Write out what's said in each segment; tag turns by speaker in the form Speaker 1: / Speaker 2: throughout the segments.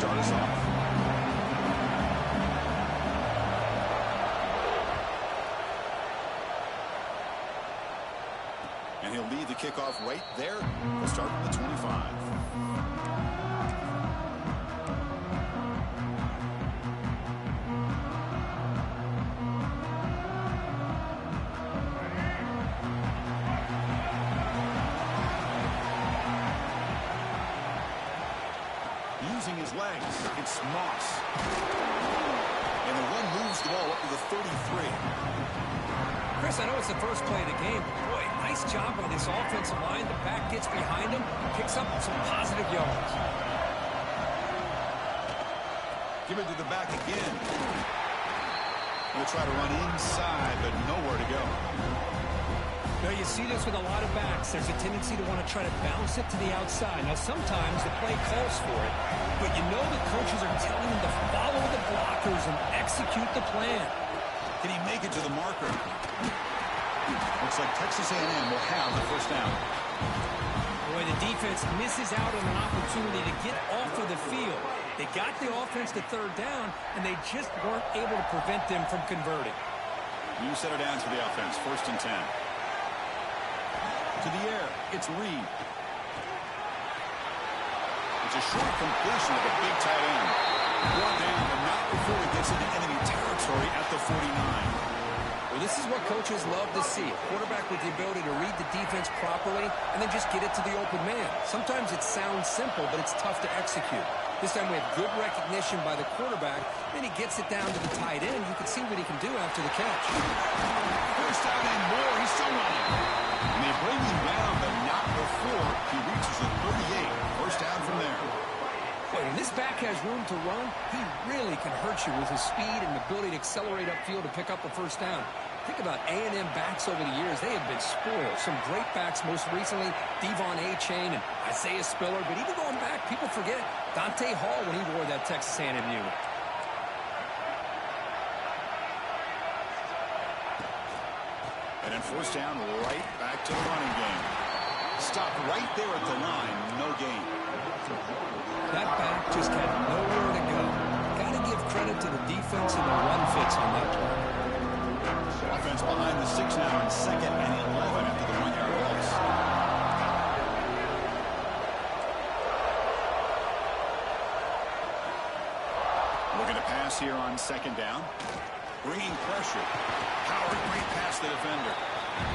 Speaker 1: start us off. And he'll lead the kickoff right there. We'll start from the 25. Using his legs, it's Moss. And the run moves the ball up to the 33.
Speaker 2: Chris, I know it's the first play of the game, but boy, nice job by this offensive line. The back gets behind him, picks up some positive yards.
Speaker 1: Give it to the back again. We'll try to run inside, but nowhere to go.
Speaker 2: Now, you see this with a lot of backs. There's a tendency to want to try to bounce it to the outside. Now, sometimes the play calls for it, but you know the coaches are telling them to follow the blockers and execute the plan.
Speaker 1: Can he make it to the marker? Looks like Texas A&M will have the first down.
Speaker 2: Boy, the defense misses out on an opportunity to get off of the field. They got the offense to third down, and they just weren't able to prevent them from converting.
Speaker 1: New set of downs for the offense, 1st and 10. To the air, it's Reed. It's a short completion of the big tight end. Brought down, but not before he gets into enemy territory at the 49.
Speaker 2: Well, this is what coaches love to see. A quarterback with the ability to read the defense properly and then just get it to the open man. Sometimes it sounds simple, but it's tough to execute. This time we have good recognition by the quarterback. Then he gets it down to the tight end. You can see what he can do after the catch.
Speaker 1: First down and more. He's still running. And they bring him down, but not before he reaches the 38. First down from there.
Speaker 2: Boy, when this back has room to run, he really can hurt you with his speed and ability to accelerate upfield to pick up a first down. Think about A&M backs over the years. They have been spoiled. Some great backs, most recently Devon Achane and Isaiah Spiller. But even going back, people forget Dante Hall when he wore that Texas A&M unit.
Speaker 1: And then first down, right back to the running game. Stopped right there at the line, no gain.
Speaker 2: That back just had nowhere to go. Got to give credit to the defense and the run fits on that play.
Speaker 1: Offense behind the 6 now in 2nd and 11 after the 1-yard loss. Looking to pass here on 2nd down. Bringing pressure. Howard, great past the defender.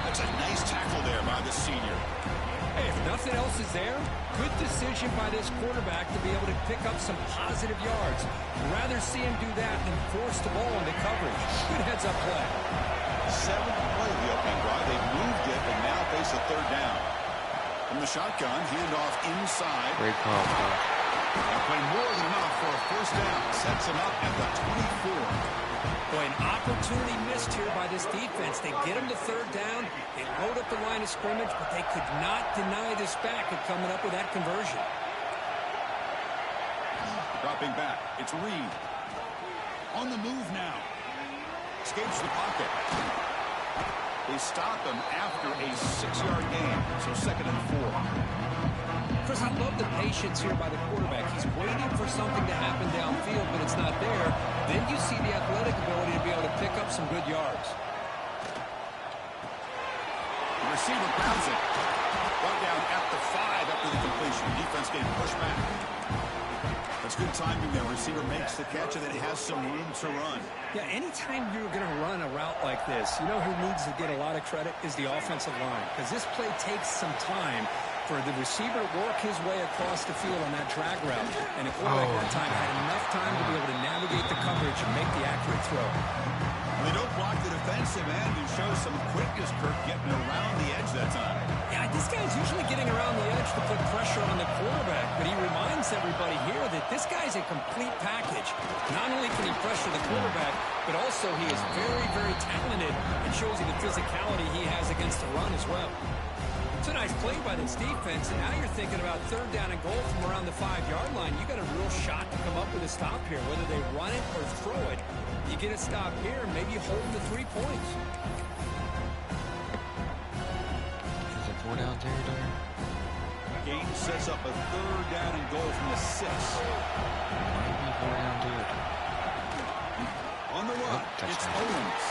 Speaker 1: That's a nice tackle there by the senior.
Speaker 2: Hey, if nothing else is there, good decision by this quarterback to be able to pick up some positive yards. I'd rather see him do that than force the ball into coverage. Good heads-up play.
Speaker 1: 7th play of the opening drive. They've moved it and now face a 3rd down. From the shotgun, handoff inside.
Speaker 3: Great call, Coach.
Speaker 1: That play more than enough for a first down. Sets him up at the 24.
Speaker 2: Boy, an opportunity missed here by this defense. They get him to 3rd down. They load up the line of scrimmage, but they could not deny this back at coming up with that conversion.
Speaker 1: Dropping back, it's Reed. On the move now. Escapes the pocket. They stop him after a 6-yard gain, so 2nd and 4.
Speaker 2: Chris, I love the patience here by the quarterback. He's waiting for something to happen downfield, but it's not there. Then you see the athletic ability to be able to pick up some good yards.
Speaker 1: The receiver grabs it. Brought down at the 5 after the completion. Defense getting pushed back. That's good timing there. Receiver makes the catch and then has some room to run.
Speaker 2: Yeah, anytime you're going to run a route like this, you know who needs to get a lot of credit is the offensive line. Because this play takes some time for the receiver to work his way across the field on that drag route. And the quarterback that time had enough time to be able to navigate the coverage and make the accurate throw.
Speaker 1: They don't block the defensive end. You show some quickness, Kirk, getting around the edge that time.
Speaker 2: Yeah, this guy's usually getting around the edge to put pressure on the quarterback, but he reminds everybody here that this guy's a complete package. Not only can he pressure the quarterback, but also he is very, very talented and shows you the physicality he has against the run as well. It's a nice play by this defense, and now you're thinking about 3rd down and goal from around the 5-yard line. You got a real shot to come up with a stop here, whether they run it or throw it. You get a stop here, and maybe you hold them to 3 points.
Speaker 3: Is it 4 down territory?
Speaker 1: Gain sets up a 3rd down and goal from the 6. On the run, it's Owens.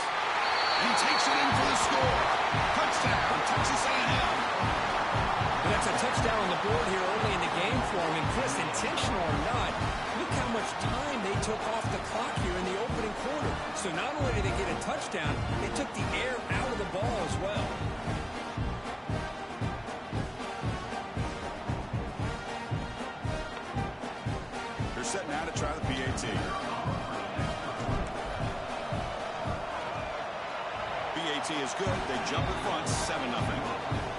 Speaker 1: He takes it in for the score. Touchdown, Texas A&M.
Speaker 2: That's a touchdown on the board here early in the game for him. And Chris, intentional or not, look how much time they took off the clock here in the opening quarter. So not only did they get a touchdown, they took the air out of the ball as well.
Speaker 1: They're set now to try the PAT. PAT is good. They jump in front, 7-0.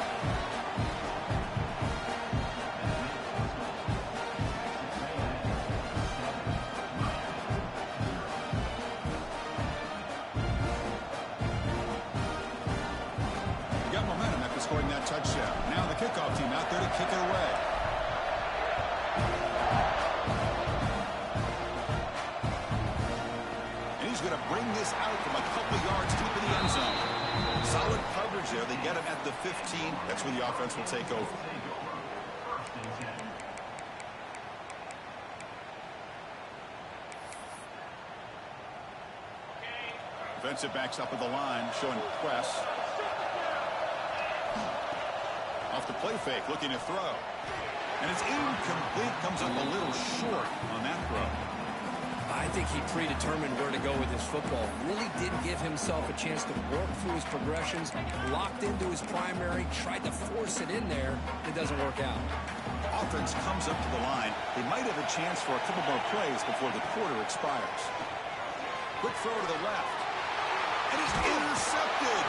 Speaker 1: Scoring that touchdown. Now the kickoff team out there to kick it away. And he's going to bring this out from a couple yards deep in the end zone. Solid coverage there. They get him at the 15. That's where the offense will take over. Defensive backs up at the line, showing press. Off the play fake, looking to throw. And it's incomplete, comes up a little short on that throw.
Speaker 2: I think he predetermined where to go with his football. Really did give himself a chance to work through his progressions, locked into his primary, tried to force it in there. It doesn't work out.
Speaker 1: Offense comes up to the line. They might have a chance for a couple more plays before the quarter expires. Quick throw to the left. And it's intercepted.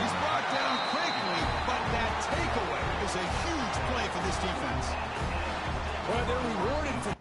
Speaker 1: He's brought down quickly, but that takeaway is a huge play for this defense.
Speaker 2: Well, they're rewarded for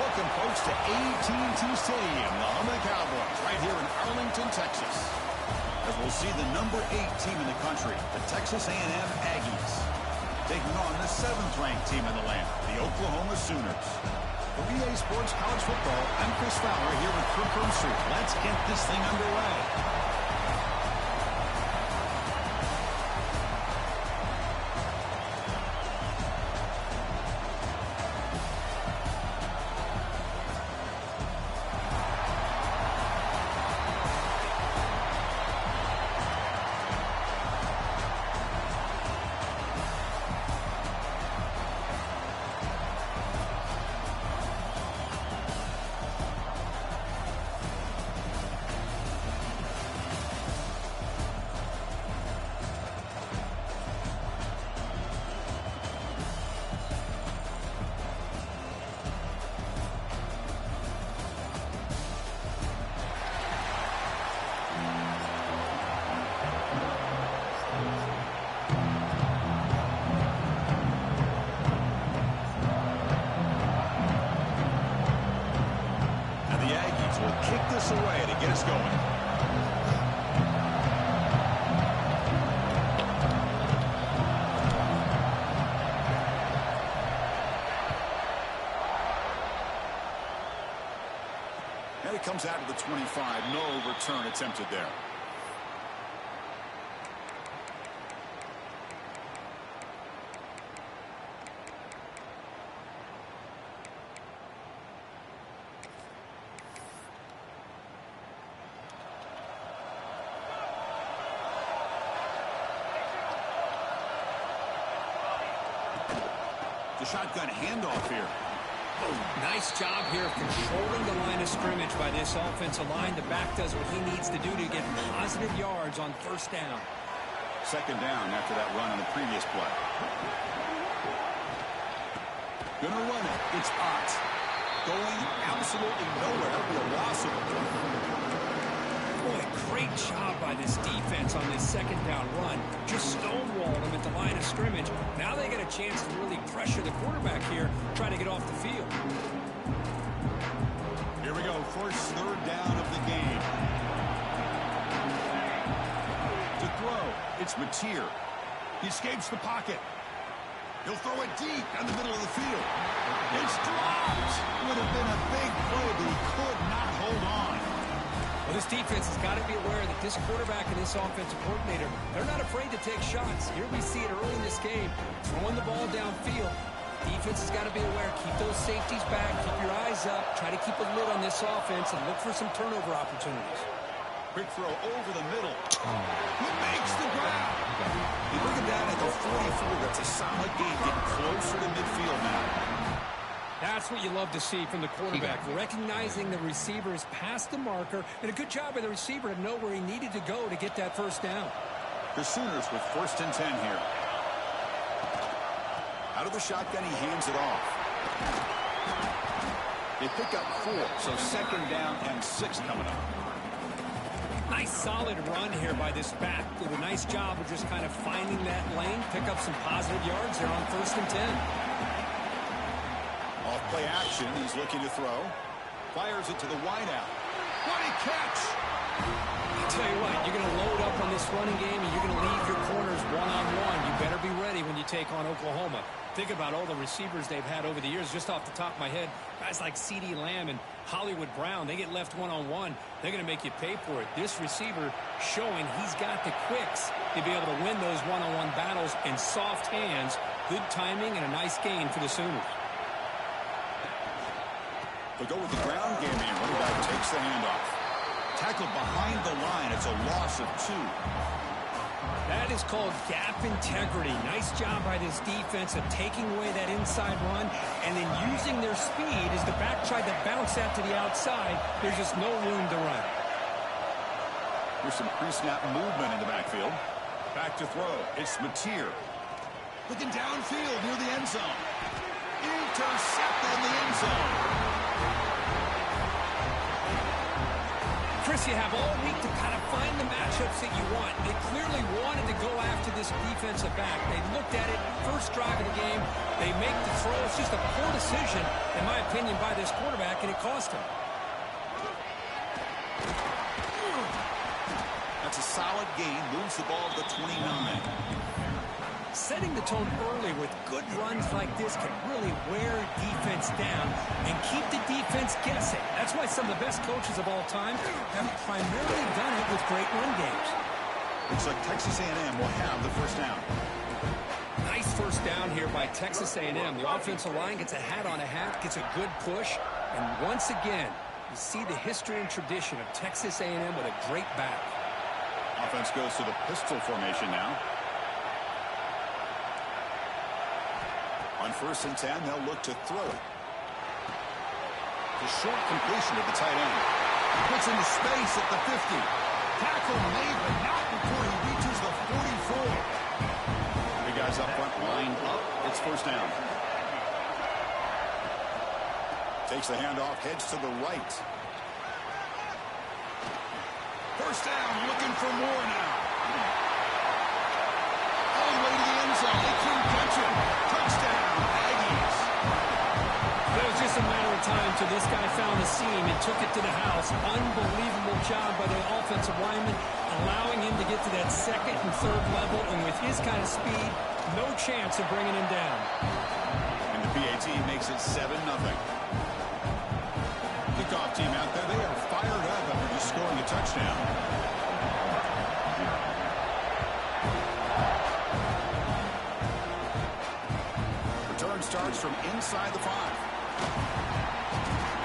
Speaker 1: Welcome, folks, to AT&T Stadium, the home of the Cowboys, right here in Arlington, Texas. As we'll see the number 8 team in the country, the Texas A&M Aggies, taking on the 7th-ranked team in the land, the Oklahoma Sooners. For EA Sports College Football, I'm Chris Fowler here with Kirk Herbstreit. Let's get this thing underway. the Aggies will kick this away to get us going. And it comes out to the 25. No return attempted there. The shotgun handoff here.
Speaker 2: Nice job here of controlling the line of scrimmage by this offensive line. The back does what he needs to do to get positive yards on first down.
Speaker 1: Second down after that run on the previous play. Gonna run it. It's Ott. Going absolutely nowhere. That'll be a loss of a play.
Speaker 2: Boy, great job by this defense on this second down run. Just stonewalled him at the line of scrimmage. Now they get a chance to really pressure the quarterback here, try to get off the field.
Speaker 1: Here we go, first third down of the game. To throw, it's Mateer. He escapes the pocket. He'll throw it deep down the middle of the field. It's dropped. Would have been a big play, but he could not hold on.
Speaker 2: Well, this defense has got to be aware that this quarterback and this offensive coordinator, they're not afraid to take shots. Here we see it early in this game, throwing the ball downfield. Defense has got to be aware. Keep those safeties back. Keep your eyes up. Try to keep a lid on this offense and look for some turnover opportunities.
Speaker 1: Quick throw over the middle. He makes the grab. You bring him down at the 44. That's a solid game. Getting closer to midfield now.
Speaker 2: That's what you love to see from the quarterback, recognizing the receiver's past the marker, and a good job by the receiver to know where he needed to go to get that first down.
Speaker 1: The Sooners with 1st and 10 here. Out of the shotgun, he hands it off. They pick up 4, so second down and 6 coming up.
Speaker 2: Nice solid run here by this back. Did a nice job of just kind of finding that lane, pick up some positive yards there on 1st and 10.
Speaker 1: Off-play action, he's looking to throw. Fires it to the wideout. What a catch!
Speaker 2: I'll tell you what, you're going to load up on this running game and you're going to leave your corners one-on-one. You better be ready when you take on Oklahoma. Think about all the receivers they've had over the years. Just off the top of my head, guys like CeeDee Lamb and Hollywood Brown, they get left one-on-one. They're going to make you pay for it. This receiver showing he's got the quicks to be able to win those one-on-one battles in soft hands. Good timing and a nice gain for the Sooners.
Speaker 1: They'll go with the ground game here. Running back takes the handoff. Tackled behind the line. It's a loss of 2.
Speaker 2: That is called gap integrity. Nice job by this defense of taking away that inside run and then using their speed as the back tried to bounce that to the outside. There's just no room to run.
Speaker 1: Here's some pre-snap movement in the backfield. Back to throw. It's Mateer. Looking downfield near the end zone. Intercepted in the end zone.
Speaker 2: Chris, you have all week to kind of find the matchups that you want. They clearly wanted to go after this defensive back. They looked at it, first drive of the game. They make the throw. It's just a poor decision, in my opinion, by this quarterback, and it cost him.
Speaker 1: That's a solid gain. Moves the ball to the 29.
Speaker 2: Setting the tone early with good runs like this can really wear defense down and keep the defense guessing. That's why some of the best coaches of all time have primarily done it with great run games.
Speaker 1: Looks like Texas A&M will have the first down.
Speaker 2: Nice first down here by Texas A&M. The offensive line gets a hat on a hat, gets a good push, and once again, you see the history and tradition of Texas A&M with a great back.
Speaker 1: Offense goes to the pistol formation now. On 1st and 10, they'll look to throw it. The short completion to the tight end. He puts into space at the 50. Tackle made, but not before he reaches the 44. The guys up front lined up. It's first down. Takes the handoff, heads to the right. First down, looking for more now. All the way to the end zone. They couldn't catch him. Touchdown, Aggies.
Speaker 2: It was just a matter of time till this guy found the seam and took it to the house. Unbelievable job by the offensive lineman, allowing him to get to that second and third level. And with his kind of speed, no chance of bringing him down.
Speaker 1: And the PAT makes it 7-0. Kickoff team out there. They are fired up after just scoring a touchdown. Return starts from inside the 5.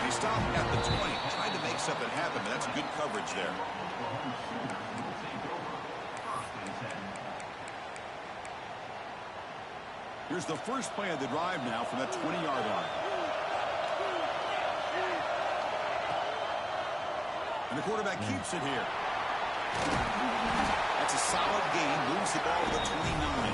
Speaker 1: He stopped at the 20. Tried to make something happen, but that's good coverage there. Here's the first play of the drive now from the 20-yard line. And the quarterback keeps it here. That's a solid gain. Moves the ball to the 29.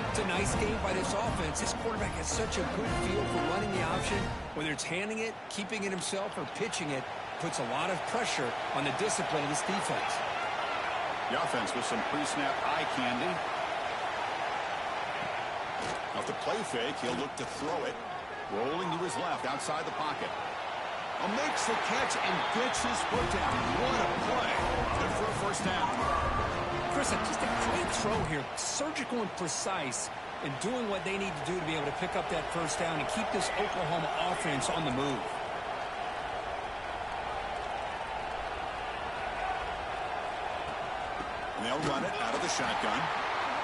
Speaker 2: It's a nice game by this offense. This quarterback has such a good feel for running the option. Whether it's handing it, keeping it himself, or pitching it, puts a lot of pressure on the discipline of this defense.
Speaker 1: The offense with some pre-snap eye candy. Off the play fake, he'll look to throw it. Rolling to his left outside the pocket. Makes the catch and gets his foot down. What a play. Good for a first down.
Speaker 2: Chris, just a great throw here. Surgical and precise in doing what they need to do to be able to pick up that first down and keep this Oklahoma offense on the move.
Speaker 1: And they'll run it out of the shotgun.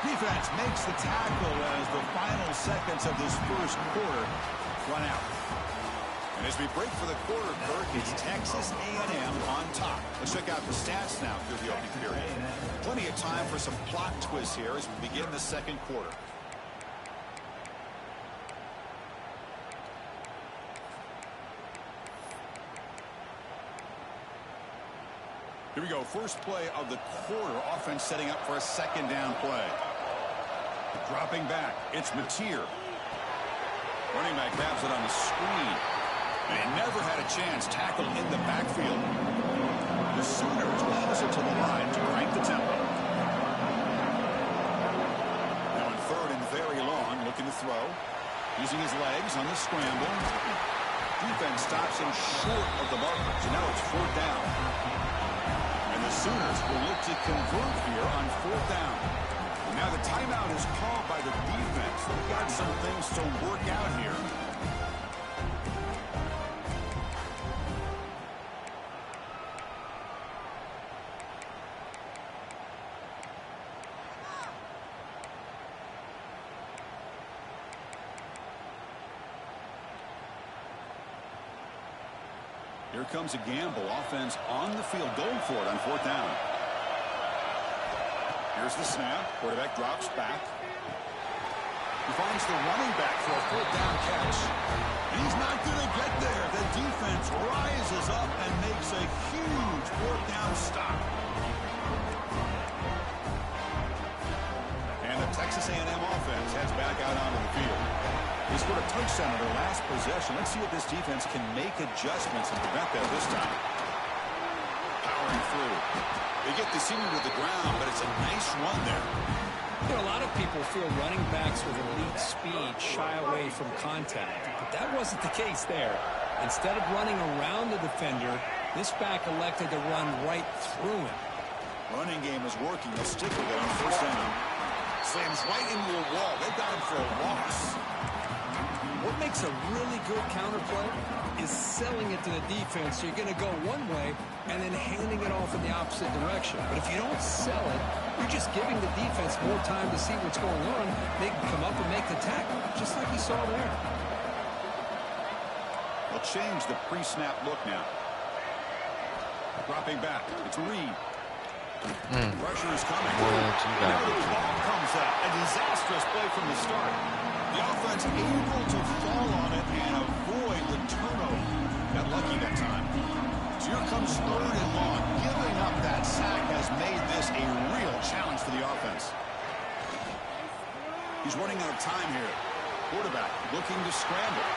Speaker 1: Defense makes the tackle as the final seconds of this first quarter run out. And as we break for the quarter, Kirk, it's Texas A&M on top. Let's check out the stats now through the opening period. Plenty of time for some plot twists here as we begin the second quarter. Here we go. First play of the quarter. Offense setting up for a second down play. Dropping back. It's Mateer. Running back grabs it on the screen. And he never had a chance. Tackled in the backfield. The Sooners pause it to the line to crank the tempo. Now in third and very long. Looking to throw. Using his legs on the scramble. Defense stops him short of the markers. And now it's fourth down. And the Sooners will look to convert here on fourth down. And now the timeout is called by the defense. They've got some things to work out here. Here comes a gamble. Offense on the field, going for it on fourth down. Here's the snap. Quarterback drops back. He finds the running back for a fourth down catch. He's not going to get there. The defense rises up and makes a huge fourth down stop. And the Texas A&M offense heads back out onto the field. They scored a touchdown on their last possession. Let's see if this defense can make adjustments and prevent that this time. Powering through. They get the senior to the ground, but it's a nice run there.
Speaker 2: You know, a lot of people feel running backs with elite speed shy away from contact, but that wasn't the case there. Instead of running around the defender, this back elected to run right through him.
Speaker 1: Running game is working. They'll stick with it on first down. Slams right into a wall. They've got him for a loss.
Speaker 2: What makes a really good counterplay is selling it to the defense. So you're going to go one way and then handing it off in the opposite direction. But if you don't sell it, you're just giving the defense more time to see what's going on. They can come up and make the tackle, just like you saw there.
Speaker 1: They'll change the pre-snap look now. Dropping back. It's Reed. Pressure is coming. Now the ball comes out. A disastrous play from the start. The offense able to fall on it and avoid the turnover. Got lucky that time. So here comes third and long. Giving up that sack has made this a real challenge for the offense. He's running out of time here. Quarterback looking to scramble.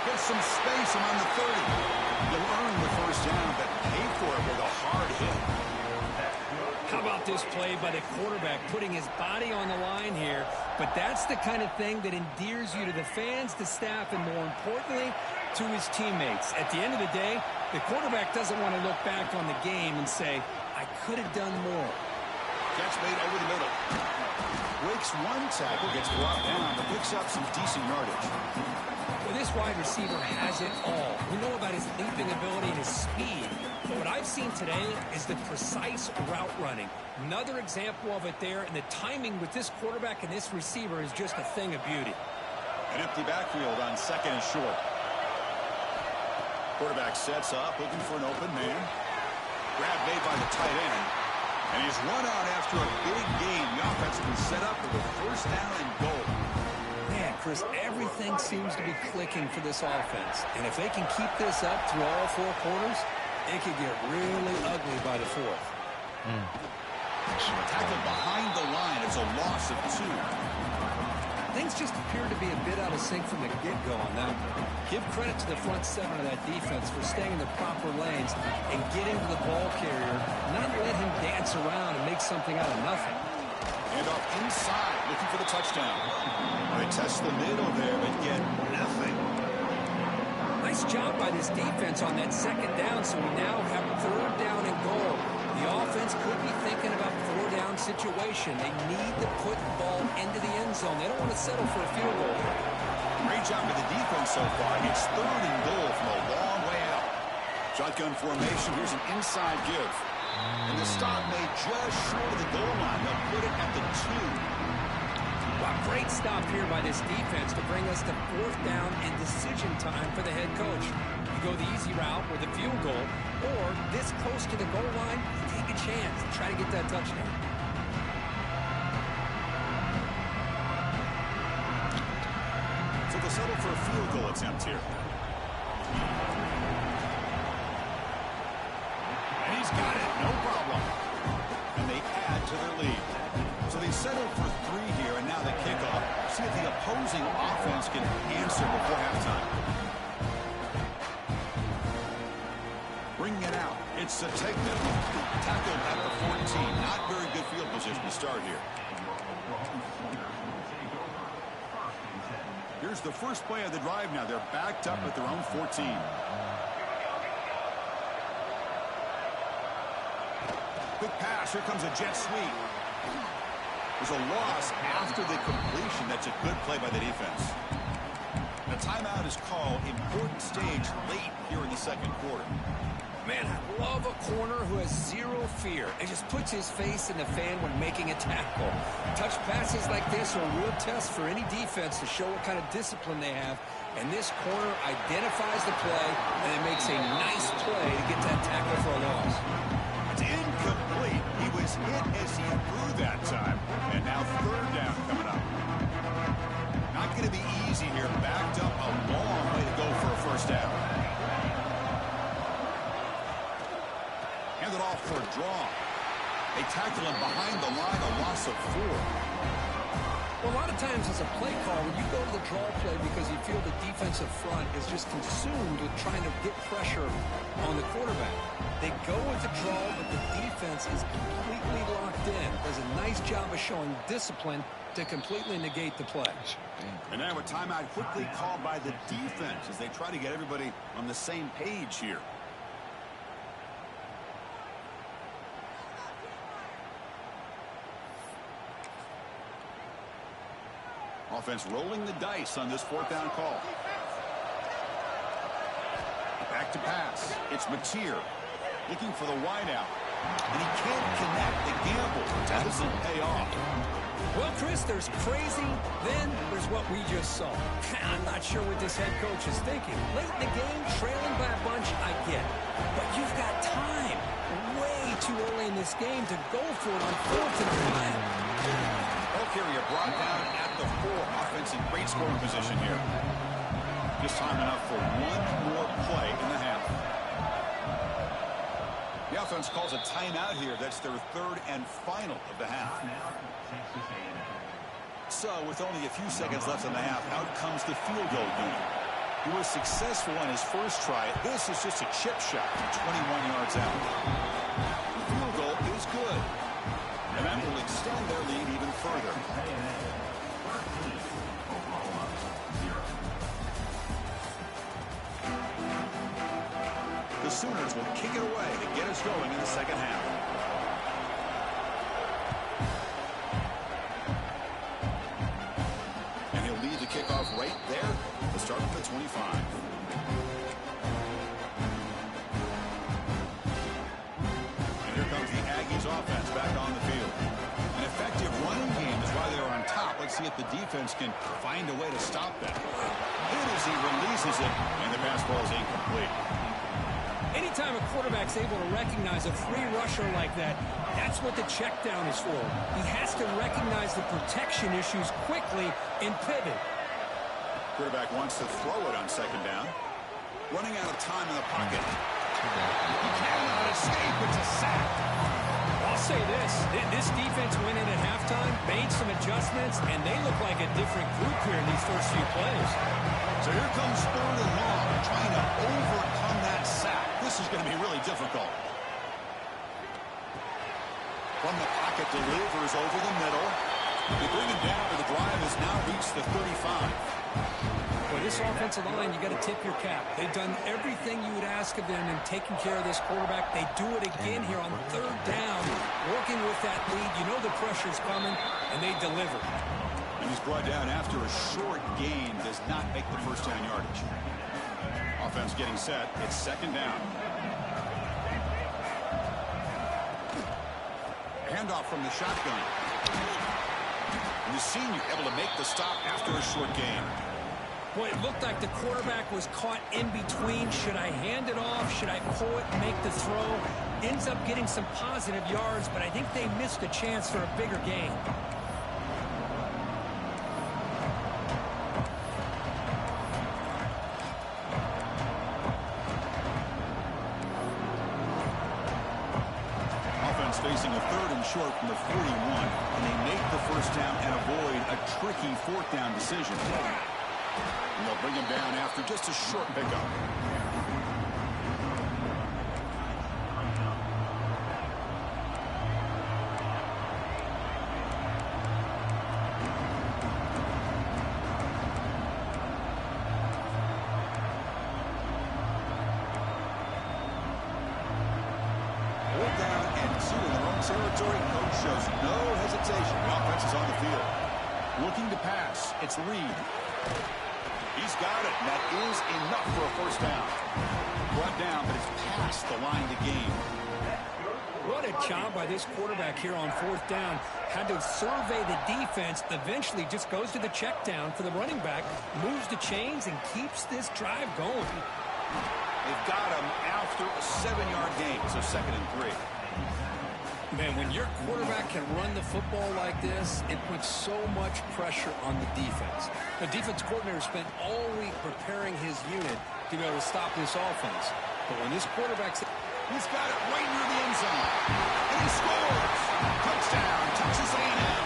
Speaker 1: Gets some space on the 30. He'll earn the first down, but pay for it with a hard hit.
Speaker 2: How about this play by the quarterback, putting his body on the line here? But that's the kind of thing that endears you to the fans, the staff, and more importantly, to his teammates. At the end of the day, the quarterback doesn't want to look back on the game and say, I could have done more.
Speaker 1: Catch made over the middle. Breaks one tackle, gets brought down, but picks up some decent yardage.
Speaker 2: Well, this wide receiver has it all. We know about his leaping ability and his speed. But what I've seen today is the precise route running. Another example of it there, and the timing with this quarterback and this receiver is just a thing of beauty.
Speaker 1: An empty backfield on second and short. Quarterback sets up, looking for an open man. Grab made by the tight end. And he's run out after a big gain. The offense can set up with a first down and goal.
Speaker 2: Man, Chris, everything seems to be clicking for this offense. And if they can keep this up through all four quarters, it could get really ugly by the fourth.
Speaker 1: Tackled behind the line. It's a loss of 2.
Speaker 2: Things just appear to be a bit out of sync from the get-go on that one. Give credit to the front seven of that defense for staying in the proper lanes and getting to the ball carrier, not let him dance around and make something out of nothing.
Speaker 1: And off inside, looking for the touchdown. They test the middle there, but get nothing.
Speaker 2: Nice job by this defense on that second down, so we now have third down and goal. The offense could be thinking about four-down situation. They need to put the ball into the end zone. They don't want to settle for a field goal.
Speaker 1: Great job by the defense so far. It's third and goal from a long way out. Shotgun formation. Here's an inside give. And the stop made just short of the goal line. They'll put it at the 2.
Speaker 2: Wow, great stop here by this defense to bring us to fourth down and decision time for the head coach. You go the easy route with a field goal, or this close to the goal line, take a chance and try to get that touchdown.
Speaker 1: So they'll settle for a field goal attempt here. And he's got it, no problem. And they add to their lead. So they settled for 3 here, and now the kickoff. See if the opposing offense can answer before halftime. Bringing it out. It's a takedown. Tackled at the 14. Not very good field position to start here. Here's the first play of the drive now. They're backed up at their own 14. Quick pass. Here comes a jet sweep. There's a loss after the completion. That's a good play by the defense. The timeout is called. Important stage late here in the second quarter.
Speaker 2: Man, I love a corner who has zero fear and just puts his face in the fan when making a tackle. Touch passes like this are a real test for any defense to show what kind of discipline they have. And this corner identifies the play and then makes a nice play to get that tackle for a loss.
Speaker 1: It's incomplete. He was hit as he threw that time. And now third down coming up. Not going to be easy here. Backed up a long way to go for a first down. Handed off for a draw. They tackle him behind the line, a loss of 4.
Speaker 2: Well, a lot of times as a play call, when you go to the draw play because you feel the defensive front is just consumed with trying to get pressure on the quarterback. They go with the draw, but the defense is completely locked in. Does a nice job of showing discipline to completely negate the play.
Speaker 1: And now a timeout quickly called by the defense as they try to get everybody on the same page here. Offense rolling the dice on this fourth down call. Back to pass. It's Mateer looking for the wideout. And he can't connect. The gamble doesn't pay off.
Speaker 2: Well, Chris, there's crazy, then there's what we just saw. I'm not sure what this head coach is thinking. Late in the game, trailing by a bunch, I get it. But you've got time, way too early in this game, to go for it on 4th and 5.
Speaker 1: Ball carrier brought down at the 4. Offense in great scoring position here. Just time enough for one more play in the half. The offense calls a timeout here. That's their 3rd and final of the half. So with only a few seconds left in the half, out comes the field goal unit. He was successful on his first try. This is just a chip shot from 21 yards out. The field goal is good. And that will extend their lead even further. the Sooners will kick it away to get us going in the second half. And he'll lead the kickoff right there to start from the 25. And here comes the Aggies offense back on the field. An effective running game is why they're on top. Let's see if the defense can find a way to stop that. Hit as he releases it, and the pass ball is incomplete.
Speaker 2: Anytime a quarterback's able to recognize a free rusher like that, that's what the check down is for. He has to recognize the protection issues quickly and pivot.
Speaker 1: Quarterback wants to throw it on second down. Running out of time in the pocket. He cannot escape. It's a sack.
Speaker 2: I'll say this defense went in at halftime, made some adjustments, and they look like a different group here in these first few plays.
Speaker 1: So here comes 3rd and long, trying to overcome that sack. This is going to be really difficult. From the pocket, delivers over the middle. They bring him down, but the drive has now reached the 35.
Speaker 2: Well, this offensive line, you got to tip your cap. They've done everything you would ask of them in taking care of this quarterback. They do it again here on 3rd down, working with that lead. You know the pressure's coming, and they deliver.
Speaker 1: And he's brought down after a short gain, does not make the first down yardage. Offense getting set. It's 2nd down. Handoff from the shotgun. And the senior able to make the stop after a short gain.
Speaker 2: Boy, it looked like the quarterback was caught in between. Should I hand it off? Should I pull it and make the throw? Ends up getting some positive yards, but I think they missed a chance for a bigger gain.
Speaker 1: Offense facing a 3rd and short from the 41, and they make the first down and avoid a tricky 4th down decision. And they'll bring him down after just a short pickup. Fourth down and 2 in their own territory. Coach shows no hesitation. The offense is on the field. Looking to pass. It's Reed. He's got it, and that is enough for a first down. Brought down, but it's past the line to gain.
Speaker 2: What a job by this quarterback here on 4th down. Had to survey the defense, eventually just goes to the check down for the running back, moves the chains, and keeps this drive going.
Speaker 1: They've got him after a 7-yard gain, so 2nd and 3.
Speaker 2: Man, when your quarterback can run the football like this, it puts so much pressure on the defense. The defense coordinator spent all week preparing his unit to be able to stop this offense. But when this quarterback's...
Speaker 1: He's got it right near the end zone. And he scores. Touchdown, Texas A&M.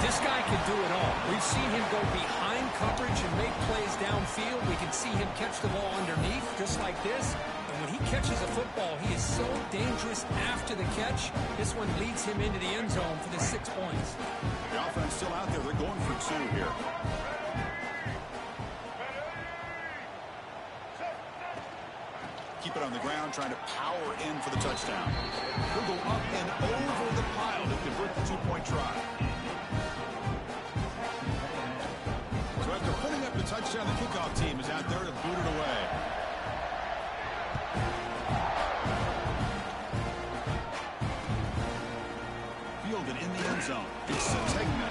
Speaker 2: This guy can do it all. We've seen him go behind coverage and make plays downfield. We can see him catch the ball underneath, just like this. And when he catches a football, he is so dangerous after the catch. This one leads him into the end zone for the 6 points.
Speaker 1: The offense still out there. They're going for 2 here. Keep it on the ground, trying to power in for the touchdown. He'll go up and over the pile to convert the 2-point try. So after putting up the touchdown, the kickoff team is out there to boot it away. Fielded in the end zone. It's Sategna.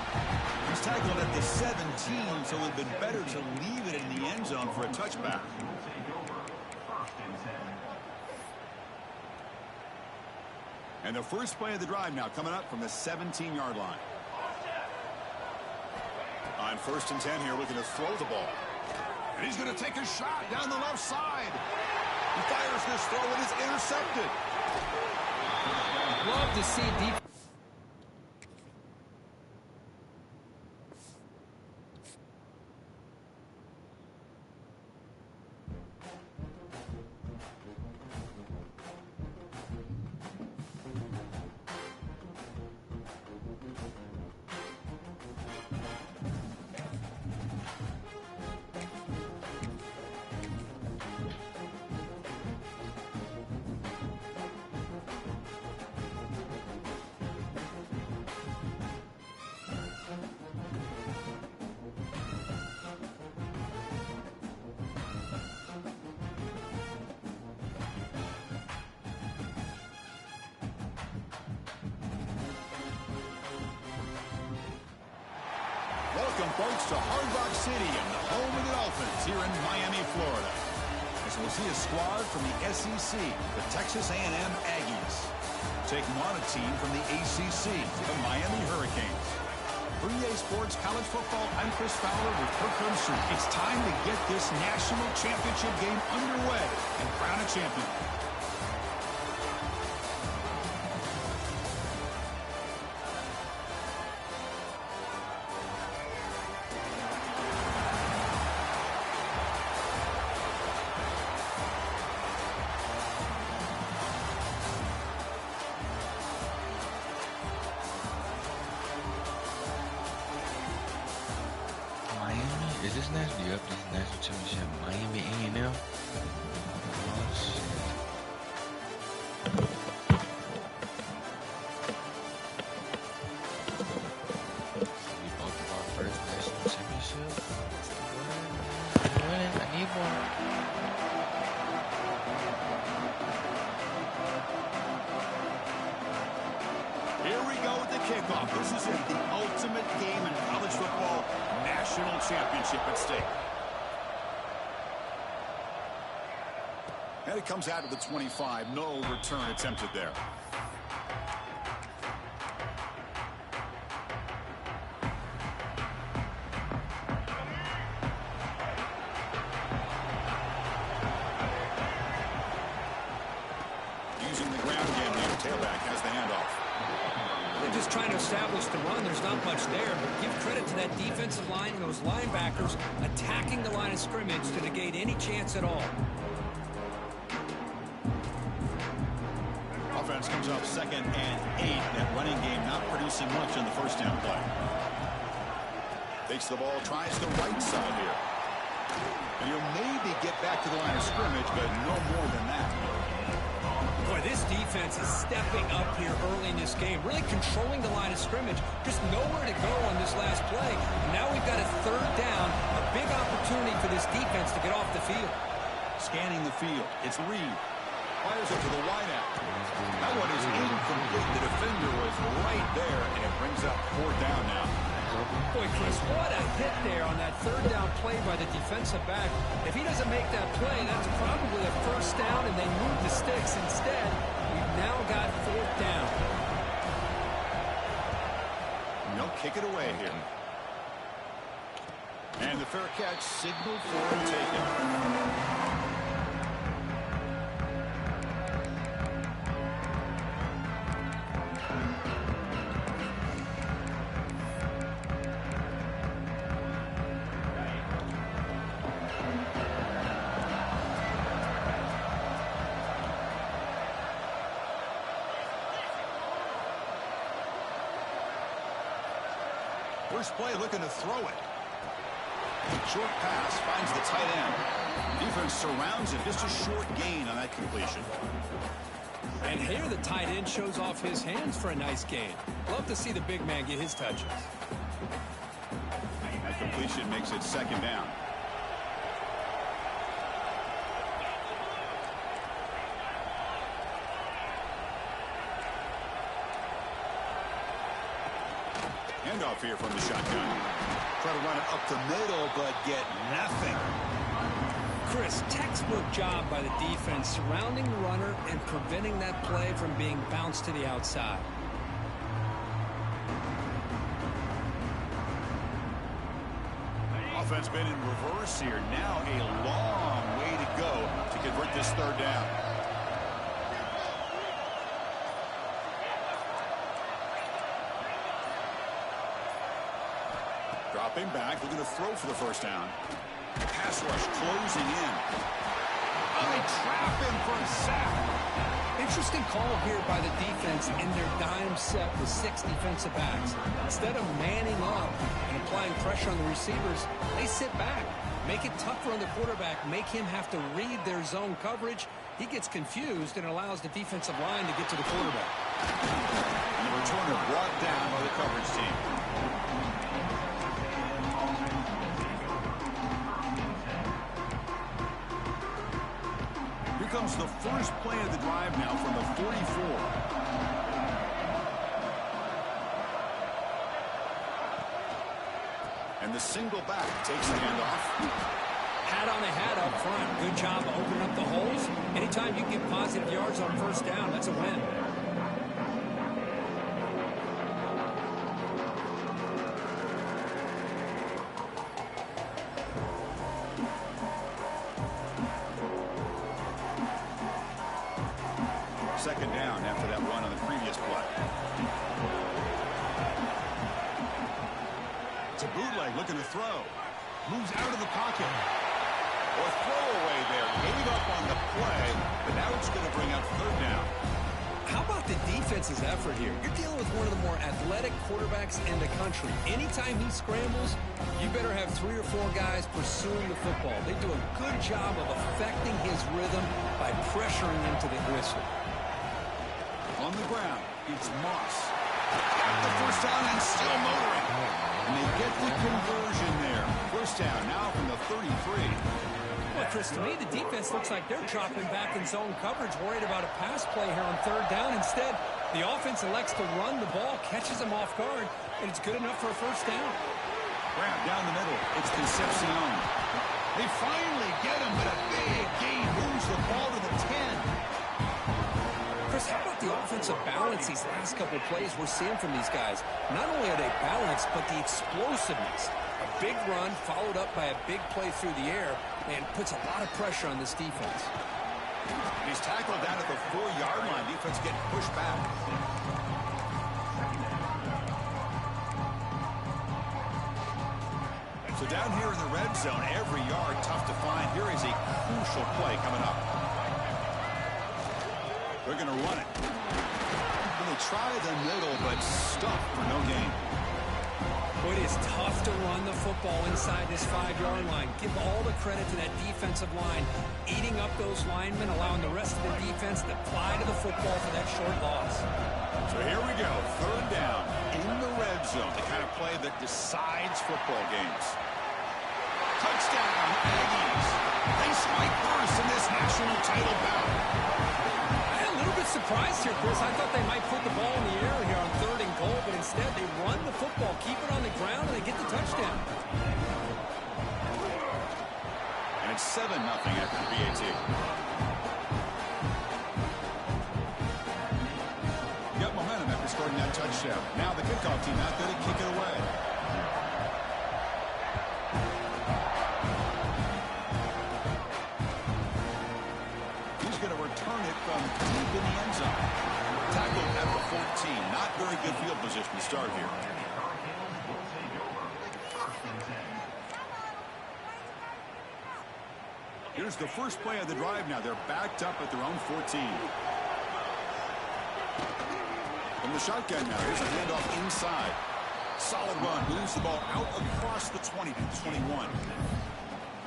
Speaker 1: He's tackled at the 17, so it would have been better to leave it in the end zone for a touchback. And the first play of the drive now coming up from the 17-yard line. On 1st and 10 here, looking to throw the ball. And he's going to take a shot down the left side. He fires this throw, and it's intercepted.
Speaker 2: Love to see deep.
Speaker 1: welcome folks to Hard Rock City and the home of the Dolphins here in Miami, Florida. As we'll see a squad from the SEC, the Texas A&M Aggies, taking on a team from the ACC, the Miami Hurricanes. For EA Sports College Football, I'm Chris Fowler with Kirk Herbstreit. It's time to get this national championship game underway and crown a champion.
Speaker 3: Is this national? Yep, this is national championship. Miami A&M. Oh shit. We both of our first national championship. I need more.
Speaker 1: Here we go with the kickoff. This is it, the ultimate game in college football. National championship at stake. And it comes out of the 25. No return attempted there. Using the ground game here. Tailback has the handoff.
Speaker 2: They're just trying to establish the run. There's not much there, but give credit to that defensive line and those linebackers attacking the line of scrimmage to negate any chance at all.
Speaker 1: Offense comes up 2nd and 8. That running game not producing much on the first down play. Takes the ball, tries the right side here. And he'll maybe get back to the line of scrimmage, but no more than that.
Speaker 2: Boy, this defense is stepping up here early in this game, really controlling the line of scrimmage. Just nowhere to go on this last play. And now we've got a 3rd down, a big opportunity for this defense to get off the field.
Speaker 1: Scanning the field, it's Reed. Fires it to the wideout. That one is incomplete. The defender was right there, and it brings up 4th down now.
Speaker 2: Boy, Chris, what a hit there on that 3rd down play by the defensive back. If he doesn't make that play, that's probably a 1st down, and they move the sticks. Instead, we've now got 4th down.
Speaker 1: No, kick it away here. And the fair catch signaled for and taken. First play looking to throw it. Short pass finds the tight end. Defense surrounds it. Just a short gain on that completion.
Speaker 2: And here the tight end shows off his hands for a nice gain. Love to see the big man get his touches.
Speaker 1: That completion makes it 2nd down. Handoff here from the shotgun. Try to run it up the middle, but get nothing.
Speaker 2: Chris, textbook job by the defense surrounding the runner and preventing that play from being bounced to the outside.
Speaker 1: Offense been in reverse here. Now a long way to go to convert this 3rd down. Dropping back, looking to throw for the 1st down. Pass rush closing in. Oh, they trap him for a sack.
Speaker 2: Interesting call here by the defense in their dime set with 6 defensive backs. Instead of manning up and applying pressure on the receivers, they sit back, make it tougher on the quarterback, make him have to read their zone coverage. He gets confused and allows the defensive line to get to the quarterback.
Speaker 1: And the returner brought down by the coverage team. Here comes the first play of the drive now from the 44. And the single back takes the handoff.
Speaker 2: Hat on a hat up front. Good job opening up the holes. Anytime you get positive yards on first down, that's a win.
Speaker 1: Second down after that run on the previous play. It's a bootleg looking to throw. Moves out of the pocket. Or throwaway there. Gave up on the play, but now it's going to bring up third down.
Speaker 2: How about the defense's effort here? You're dealing with one of the more athletic quarterbacks in the country. Anytime he scrambles, you better have 3 or 4 guys pursuing the football. They do a good job of affecting his rhythm by pressuring him to the whistle.
Speaker 1: On the ground, it's Moss. Got the first down and still motoring. And they get the conversion there. First down now from the 33.
Speaker 2: Well, Chris, to me, the defense looks like they're dropping back in zone coverage, worried about a pass play here on third down. Instead, the offense elects to run the ball, catches them off guard, and it's good enough for a first down.
Speaker 1: Grab down the middle. It's Concepcion. They finally get him, but a big gain moves the ball to the 10.
Speaker 2: Chris, how about the offensive balance these last couple of plays we're seeing from these guys? Not only are they balanced, but the explosiveness. A big run followed up by a big play through the air and puts a lot of pressure on this defense.
Speaker 1: He's tackled down at the 4-yard line. Defense getting pushed back. So down here in the red zone, every yard tough to find. Here is a crucial play coming up. They're going to run it. They try the middle, but stuck for no gain.
Speaker 2: It is tough to run the football inside this 5-yard line. Give all the credit to that defensive line, eating up those linemen, allowing the rest of the defense to fly to the football for that short loss.
Speaker 1: So here we go, third down in the red zone, the kind of play that decides football games. Touchdown, Aggies. They spike first in this national title bout.
Speaker 2: A little bit surprised here, Chris. I thought they might put the ball in the air here on 3rd and goal, but instead they run the football, keep it on the ground, and they get the touchdown.
Speaker 1: And it's 7-0 after the PAT. Got momentum after scoring that touchdown. Now the kickoff team out there to kick it away. Return it from deep in the end zone. Tackled at the 14. Not very good field position to start here. Here's the first play of the drive now. They're backed up at their own 14. From the shotgun now, here's a handoff inside. Solid run. Moves the ball out across the 20 to 21.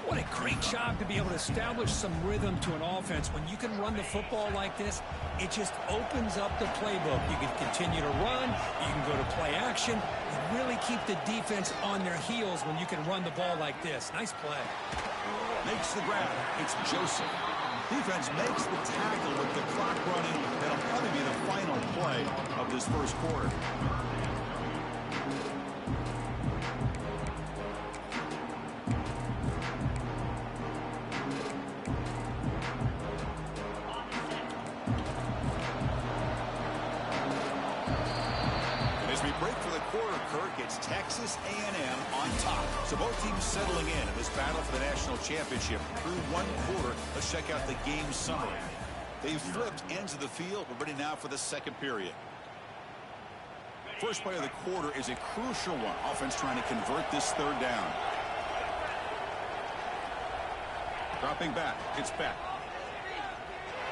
Speaker 2: What a great job to be able to establish some rhythm to an offense. When you can run the football like this, it just opens up the playbook. You can continue to run. You can go to play action. You really keep the defense on their heels when you can run the ball like this. Nice play.
Speaker 1: Makes the grab. It's Joseph. Defense makes the tackle with the clock running. That'll probably be the final play of this first quarter. It's Texas A&M on top. So both teams settling in this battle for the national championship through one quarter. Let's check out the game summary. They've flipped ends of the field. We're ready now for the second period. First play of the quarter is a crucial one. Offense trying to convert this third down. Dropping back. It's Beck.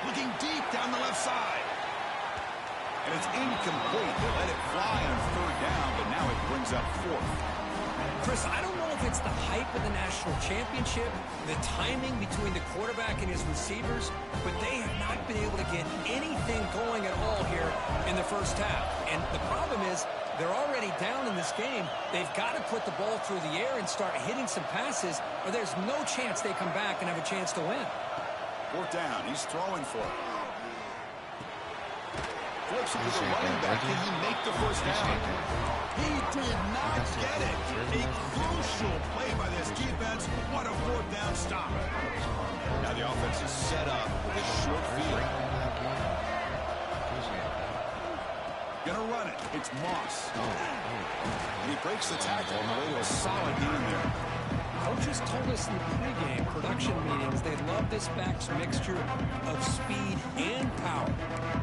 Speaker 1: Looking deep down the left side. And it's incomplete. They let it fly on third down, but now it brings up 4th.
Speaker 2: Chris, I don't know if it's the hype of the national championship, the timing between the quarterback and his receivers, but they have not been able to get anything going at all here in the first half. And the problem is they're already down in this game. They've got to put the ball through the air and start hitting some passes, or there's no chance they come back and have a chance to win.
Speaker 1: 4th down. He's throwing for it. flips it to the running back. Can he make the first down? He did not get it. A crucial play by this defense. What a fourth down stop. Now the offense is set up with a short field. Gonna run it. It's Moss. And he breaks the tackle on the way to a solid gain there.
Speaker 2: Coaches told us in the pregame production meetings they love this back's mixture of speed and power.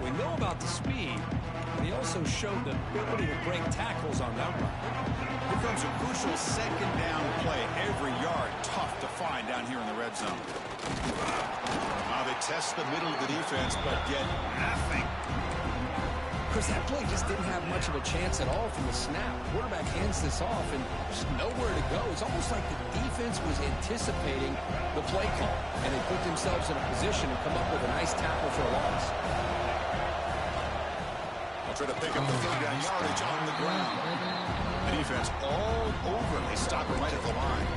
Speaker 2: We know about the speed, but he also showed the ability to break tackles on that run.
Speaker 1: Here comes a crucial second down play. Every yard tough to find down here in the red zone. Now they test the middle of the defense, but get nothing.
Speaker 2: Chris, that play just didn't have much of a chance at all from the snap. Quarterback hands this off and just nowhere to go. It's almost like the defense was anticipating the play call, and they put themselves in a position to come up with a nice tackle for a loss.
Speaker 1: They'll try to pick up the third down yardage on the ground. The defense all over. They stop it right at the line.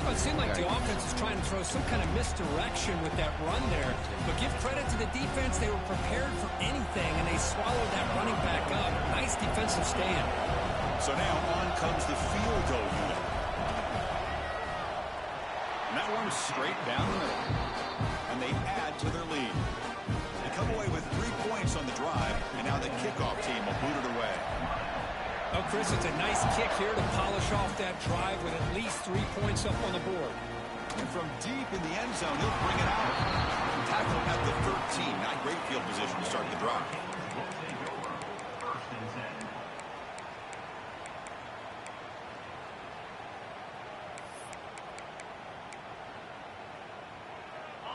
Speaker 2: Well, it seemed like the offense was trying to throw some kind of misdirection with that run there. But give credit to the defense. They were prepared for anything, and they swallowed that running back up. Nice defensive stand.
Speaker 1: So now on comes the field goal unit. And that one's straight down the middle. And they add to their lead. They come away with 3 points on the drive, and now the kickoff team will boot it away.
Speaker 2: Oh, Chris, it's a nice kick here to polish off that drive with at least 3 points up on the board.
Speaker 1: And from deep in the end zone, he'll bring it out. Tackle at the 13. Not great field position to start the drive.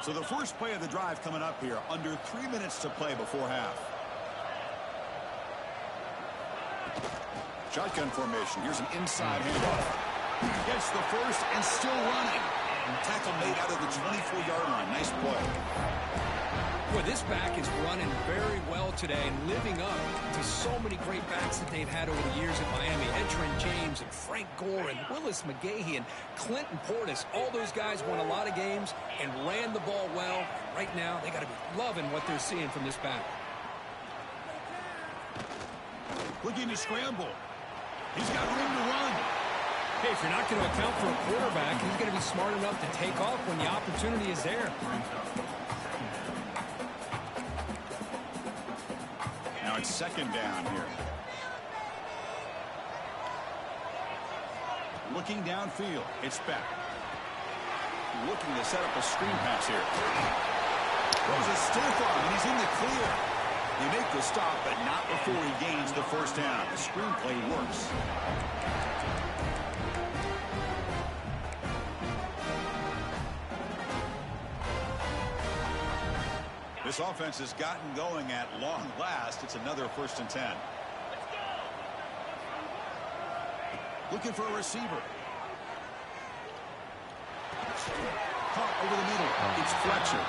Speaker 1: So the first play of the drive coming up here. Under 3 minutes to play before half. Shotgun formation. Here's an inside handoff. Gets the first and still running. Tackle made out of the 24-yard line. Nice play.
Speaker 2: Boy, this back is running very well today and living up to so many great backs that they've had over the years at Miami. Edgerrin James and Frank Gore and Willis McGahee and Clinton Portis. All those guys won a lot of games and ran the ball well. Right now, they got to be loving what they're seeing from this back.
Speaker 1: Looking to scramble. He's got room to run.
Speaker 2: Hey, if you're not going to account for a quarterback, he's going to be smart enough to take off when the opportunity is there.
Speaker 1: Now it's second down here. Looking downfield. It's back. Looking to set up a screen pass here. Throws a stiff arm, and he's in the clear. You make the stop, but not before he gains the first down. The screenplay works. This offense has gotten going at long last. It's another 1st and 10. Looking for a receiver. Caught over the middle. It's Fletcher.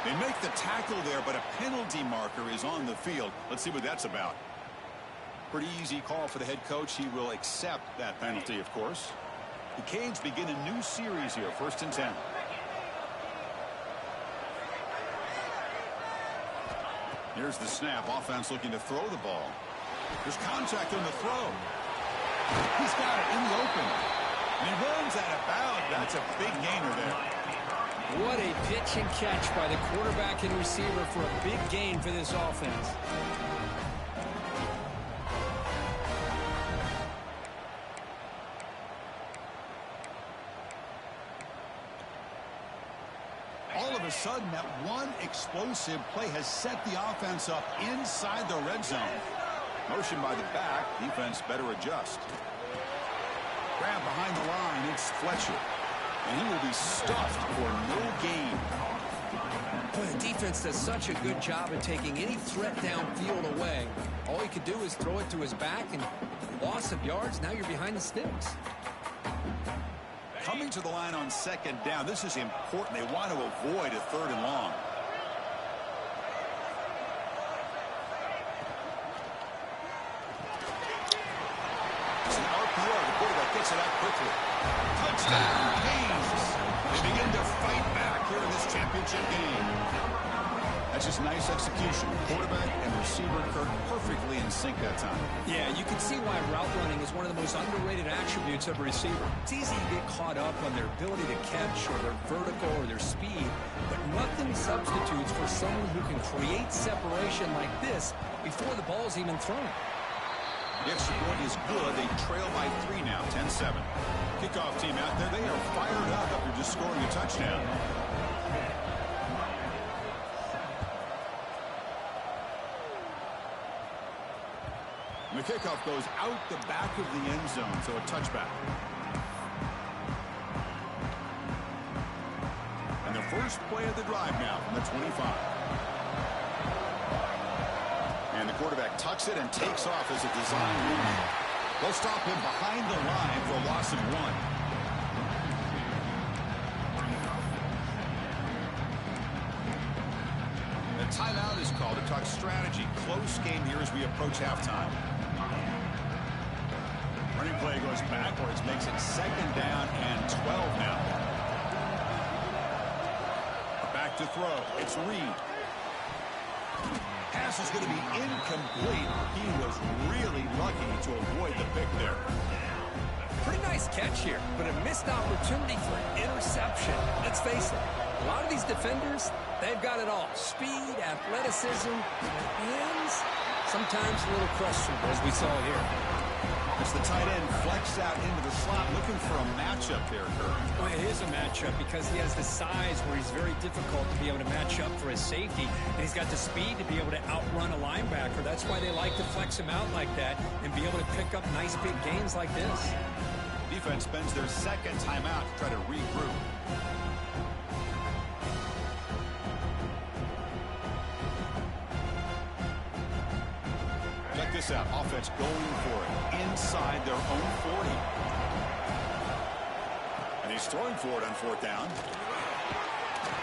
Speaker 1: They make the tackle there, but a penalty marker is on the field. Let's see what that's about. Pretty easy call for the head coach. He will accept that penalty, of course. The Canes begin a new series here, 1st and 10. Here's the snap. Offense looking to throw the ball. There's contact on the throw. He's got it in the open. And he runs out of bounds. That's a big gainer there.
Speaker 2: What a pitch and catch by the quarterback and receiver for a big gain for this offense.
Speaker 1: All of a sudden, that one explosive play has set the offense up inside the red zone. Motion by the back. Defense better adjust. Grab behind the line. It's Fletcher. And he will be stuffed for no gain.
Speaker 2: Boy, the defense does such a good job of taking any threat downfield away. All he could do is throw it to his back, and loss of yards, now you're behind the sticks.
Speaker 1: Coming to the line on second down. This is important. They want to avoid a 3rd and long. It's an RPO. The quarterback gets it out quickly. Touchdown, Canes. They begin to fight back here in this championship game. That's just nice execution. Quarterback and receiver Kirk perfectly in sync that time.
Speaker 2: Yeah, you can see why route running is one of the most underrated attributes of a receiver. It's easy to get caught up on their ability to catch or their vertical or their speed, but nothing substitutes for someone who can create separation like this before the ball's even thrown.
Speaker 1: The extra point is good. They trail by 3 now, 10-7. Kickoff team out there. They are fired up after just scoring a touchdown. And the kickoff goes out the back of the end zone, so a touchback. And the first play of the drive now from the 25. And the quarterback tucks it and takes off as a design move. They'll stop him behind the line for a loss of 1. The timeout is called to talk strategy. Close game here as we approach halftime. Running play goes backwards, makes it 2nd down and 12 now. Back to throw. It's Reed. Pass is going to be incomplete. He was really lucky to avoid the pick there.
Speaker 2: Pretty nice catch here, but a missed opportunity for interception. Let's face it, a lot of these defenders, they've got it all. Speed, athleticism, hands, sometimes a little questionable, as we saw here.
Speaker 1: As the tight end flexed out into the slot, looking for a matchup there, Kirk.
Speaker 2: Well, it is a matchup because he has the size where he's very difficult to be able to match up for his safety, and he's got the speed to be able to outrun a linebacker. That's why they like to flex him out like that and be able to pick up nice big gains like this.
Speaker 1: Defense spends their 2nd timeout to try to regroup. Check this out. Offense going for it inside their own 40. And he's throwing for it on 4th down.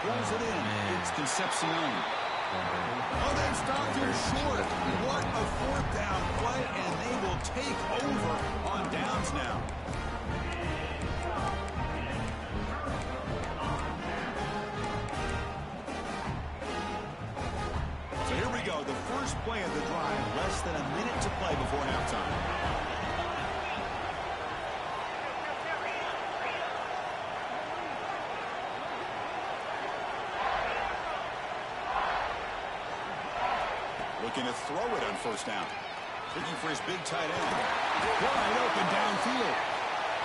Speaker 1: Pulls it in. It's Concepcion. Oh, they stopped him short. What a 4th down play, and they will take over on downs now. So here we go. The first play of the drive, less than a minute to play before halftime. Looking to throw it on 1st down. Looking for his big tight end. Wide open downfield.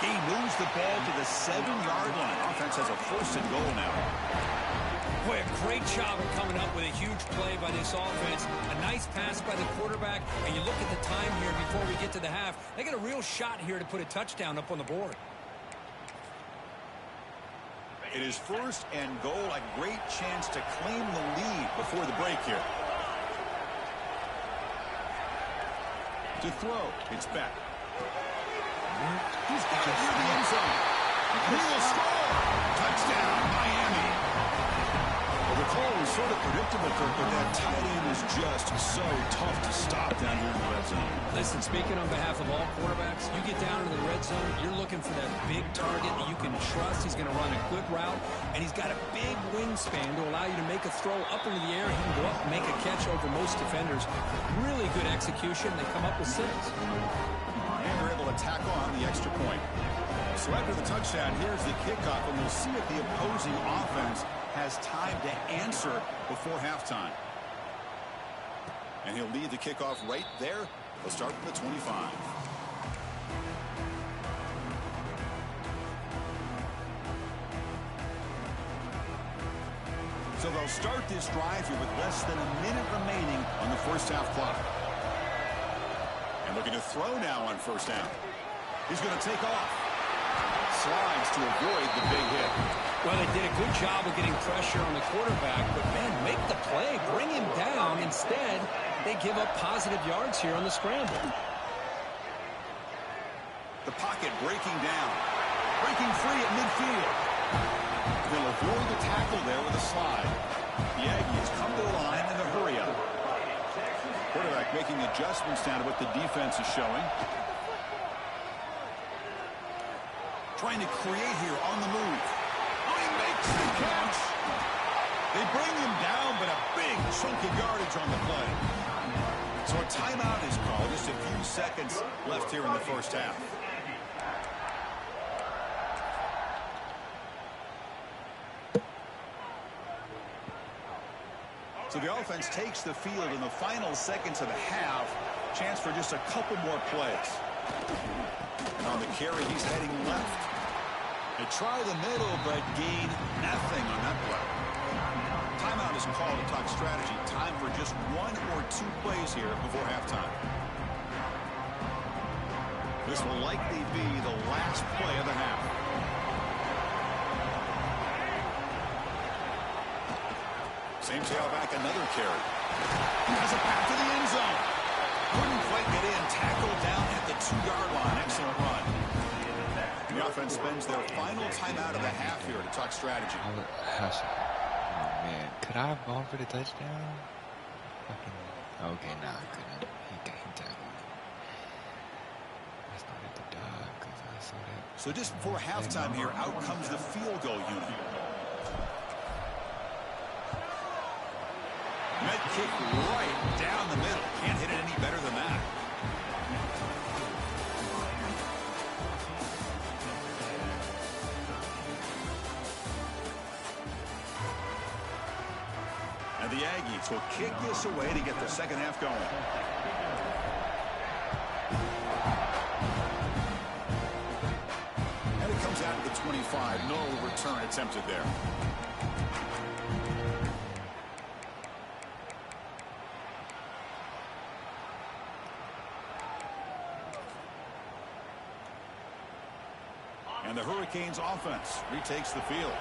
Speaker 1: He moves the ball to the 7-yard line. Offense has a 1st and goal now.
Speaker 2: Boy, a great job of coming up with a huge play by this offense. A nice pass by the quarterback. And you look at the time here before we get to the half. They got a real shot here to put a touchdown up on the board.
Speaker 1: It is 1st and goal. A great chance to claim the lead before the break here. To throw, it's Beck. He's got it near the end zone. He will score. Touchdown, Miami. Well, the call was sort of predictable, Kirk, but that tight end is just so tough to stop down here in the red zone.
Speaker 2: Listen, speaking on behalf of all quarterbacks, you get down into the red zone, you're looking for that big target that you can trust. He's going to run a good route, and he's got a big wingspan to allow you to make a throw up into the air. He can go up and make a catch over most defenders. Really good execution. They come up with 6.
Speaker 1: And they're able to tack on the extra point. So after the touchdown, here's the kickoff, and we'll see if the opposing offense has time to answer before halftime. And he'll lead the kickoff right there. They'll start from the 25. So they'll start this drive here with less than a minute remaining on the 1st half clock. And looking to throw now on 1st down. He's going to take off. Slides to avoid the big hit.
Speaker 2: Well, they did a good job of getting pressure on the quarterback, but, man, make the play, bring him down. Instead, they give up positive yards here on the scramble.
Speaker 1: The pocket breaking down. Breaking free at midfield. They'll avoid the tackle there with a slide. The Aggies come to the line in a hurry-up. Quarterback making adjustments down to what the defense is showing. Trying to create here on the move. Oh, he makes the catch. They bring him down, but a big Chunky yardage on the play. So a timeout is called. Just a few seconds left here in the first half. So the offense takes the field in the final seconds of the half. Chance for just a couple more plays. And on the carry, he's heading left. They try the middle, but gain nothing on that play. Timeout is called to talk strategy. Time for just 1 or 2 plays here before halftime. This will likely be the last play of the half. Same tailback, another carry. Has it back to the end zone. Couldn't quite get in. Tackled down at the 2-yard line. Excellent run. The offense spends their final timeout of the half here to talk strategy.
Speaker 3: Oh, man. Could I have gone for the touchdown? Okay, nah, I couldn't. He tackled me. That's not at the dog, because I saw that.
Speaker 1: So just before halftime here, out comes the field goal unit. Med kick right down the middle. Can't hit it any better than that. And the Aggies will kick this away to get the second half going. And it comes out to the 25. No return attempted there. And the Hurricanes offense retakes the field.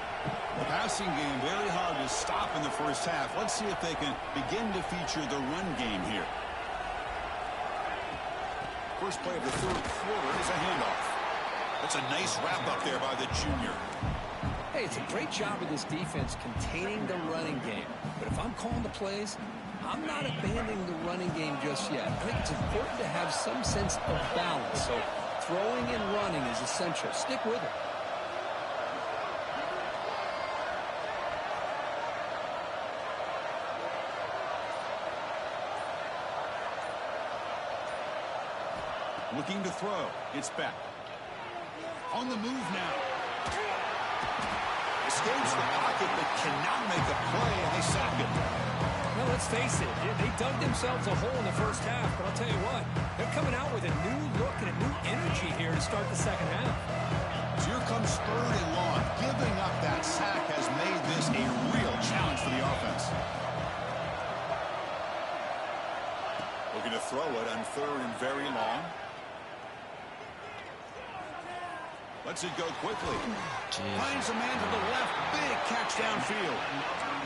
Speaker 1: The passing game very hard to stop in the first half. Let's see if they can begin to feature the run game here. First play of the third quarter is a handoff. That's a nice wrap up there by the junior.
Speaker 2: Hey, it's a great job of this defense containing the running game. But if I'm calling the plays, I'm not abandoning the running game just yet. I think it's important to have some sense of balance. So throwing and running is essential. Stick with it.
Speaker 1: Looking to throw. It's back. On the move now. Escapes the pocket but cannot make a play, and they sack it.
Speaker 2: Well, let's face it. They dug themselves a hole in the first half, but I'll tell you what. They're coming out with a new look and a new energy here to start the second half.
Speaker 1: So here comes 3rd and long. Giving up that sack has made this a real challenge for the offense. Looking to throw it on 3rd and very long. Lets it go quickly. Finds a man to the left. Big catch downfield.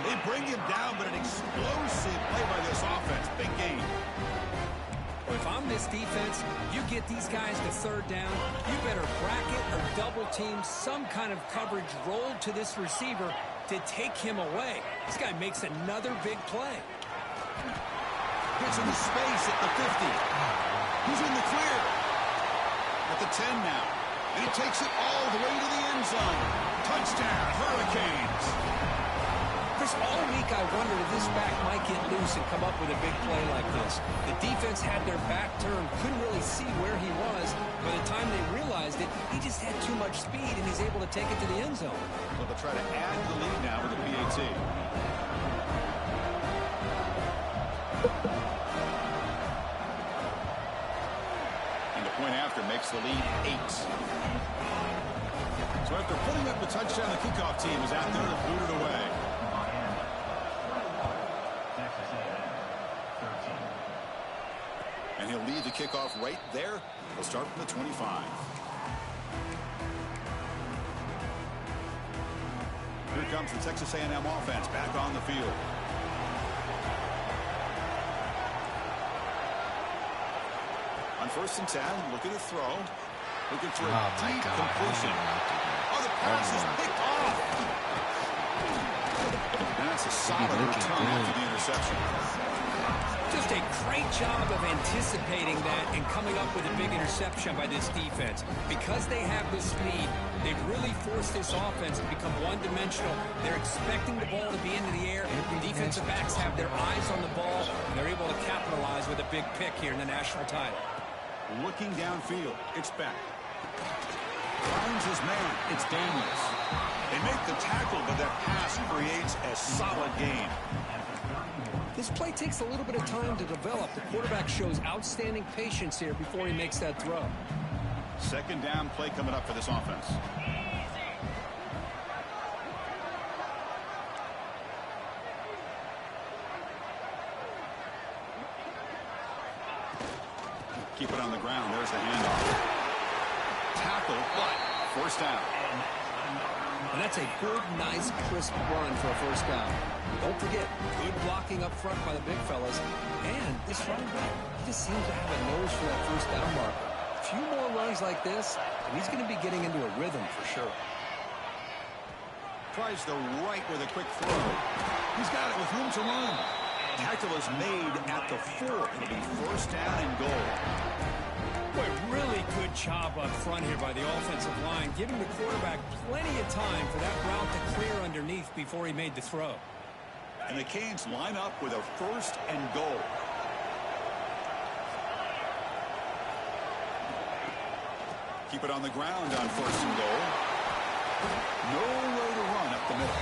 Speaker 1: They bring him down, but an explosive play by this offense. Big gain.
Speaker 2: If I'm this defense, you get these guys to 3rd down, you better bracket or double team some kind of coverage rolled to this receiver to take him away. This guy makes another big play.
Speaker 1: Gets into space at the 50. He's in the clear. At the 10 now. And he takes it all the way to the end zone. Touchdown, Hurricanes.
Speaker 2: Chris, all week I wondered if this back might get loose and come up with a big play like this. The defense had their back turned, couldn't really see where he was. By the time they realized it, he just had too much speed, and he's able to take it to the end zone.
Speaker 1: So they'll try to add the lead now with a PAT. And the point after makes the lead 8. So after putting up the touchdown, the kickoff team is out there to boot it away. And he'll lead the kickoff right there. He'll start from the 25. Here comes the Texas A&M offense back on the field. On 1st and 10, looking to throw. Looking for a deep completion. Oh, the pass is picked off. And that's a solid return after the interception.
Speaker 2: Just a great job of anticipating that and coming up with a big interception by this defense. Because they have the speed, they've really forced this offense to become one-dimensional. They're expecting the ball to be into the air. Defensive backs have their eyes on the ball, and they're able to capitalize with a big pick here in the national title.
Speaker 1: Looking downfield, it's Beck. Finds his man, it's Daniels. They make the tackle, but that pass creates a solid gain.
Speaker 2: This play takes a little bit of time to develop. The quarterback shows outstanding patience here before he makes that throw.
Speaker 1: Second down play coming up for this offense. Keep it on the ground. There's the handoff. Tackle, but first down.
Speaker 2: And that's a good, nice, crisp run for a first down. Don't forget, good blocking up front by the big fellas. And this running back, he just seems to have a nose for that first down mark. A few more runs like this, and he's going to be getting into a rhythm for sure.
Speaker 1: Tries the right with a quick throw. He's got it with room to run. Tackle is made at the 4. It'll be first down and goal.
Speaker 2: Boy, really good job up front here by the offensive line, giving the quarterback plenty of time for that route to clear underneath before he made the throw.
Speaker 1: And the Canes line up with a first and goal. Keep it on the ground on first and goal. No way to run up the middle.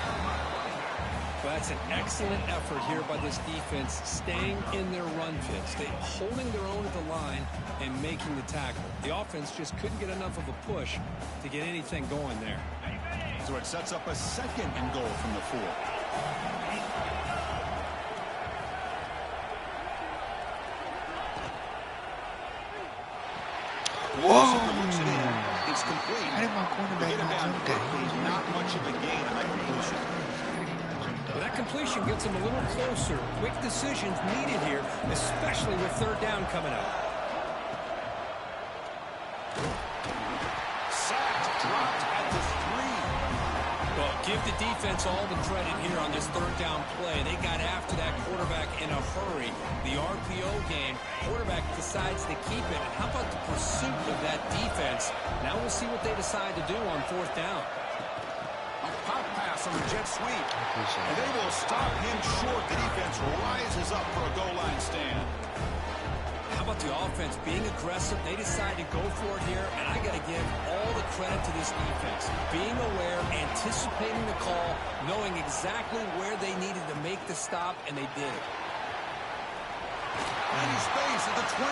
Speaker 2: Well, that's an excellent effort here by this defense, staying in their run fit, holding their own at the line and making the tackle. The offense just couldn't get enough of a push to get anything going there.
Speaker 1: So it sets up a second and goal from the 4.
Speaker 3: Whoa!
Speaker 1: It's complete.
Speaker 3: How did my cornerback not jump that?
Speaker 1: Not much of a gain on that completion.
Speaker 2: Well, that completion gets him a little closer. Quick decisions needed here, especially with third down coming up.
Speaker 1: Sacked, dropped at the 3.
Speaker 2: Well, give the defense all the credit here on this third down play. They got after that quarterback in a hurry. The RPO game, quarterback decides to keep it. And how about the pursuit of that defense? Now we'll see what they decide to do on fourth down.
Speaker 1: A pop pass on the jet sweep. And they will stop him short. The defense rises up for a goal line stand.
Speaker 2: How about the offense being aggressive? They decide to go for it here, and I got to give all the credit to this defense. Being aware, anticipating the call, knowing exactly where they needed to make the stop, and they did it.
Speaker 1: And he's space at the 20.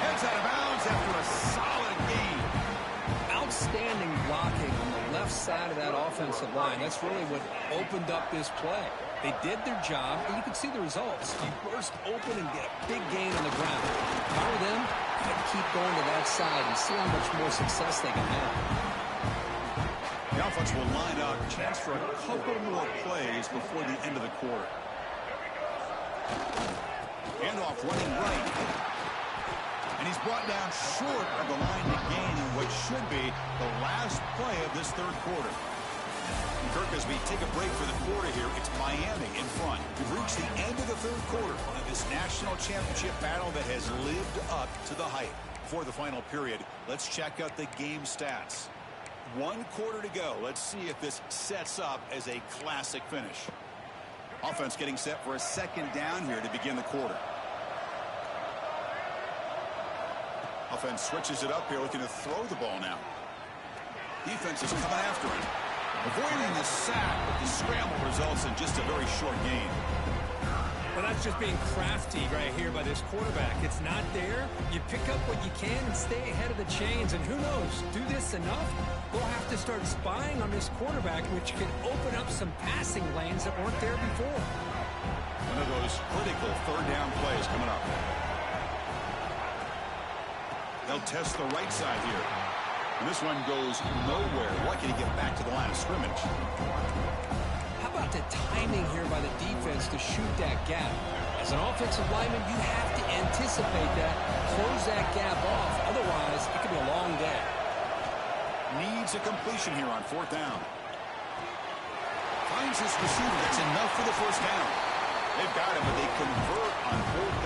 Speaker 1: Heads out of bounds after a solid gain.
Speaker 2: Outstanding blocking on the left side of that offensive line. That's really what opened up this play. They did their job, and you can see the results. You burst open and get a big gain on the ground. If I were them, I'd keep going to that side and see how much more success they can have.
Speaker 1: The offense will line up, chance for a couple more plays before the end of the quarter. Handoff running right. And he's brought down short of the line to gain in what should be the last play of this third quarter. Kirk, as we take a break for the quarter here, it's Miami in front. We've reached the end of the third quarter of this national championship battle that has lived up to the hype. Before the final period, let's check out the game stats. 1 quarter to go. Let's see if this sets up as a classic finish. Offense getting set for a second down here to begin the quarter. Offense switches it up here, looking to throw the ball now. Defense is coming after him. Avoiding the sack, but the scramble results in just a very short gain.
Speaker 2: Well, that's just being crafty right here by this quarterback. It's not there. You pick up what you can and stay ahead of the chains. And who knows, do this enough, we'll have to start spying on this quarterback, which can open up some passing lanes that weren't there before.
Speaker 1: One of those critical third down plays coming up. They'll test the right side here. And this one goes nowhere. Lucky to get back to the line of scrimmage.
Speaker 2: How about the timing here by the defense to shoot that gap? As an offensive lineman, you have to anticipate that, close that gap off. Otherwise, it could be a long day.
Speaker 1: Needs a completion here on fourth down. Finds his receiver. That's enough for the first down. They've got him, but they convert on fourth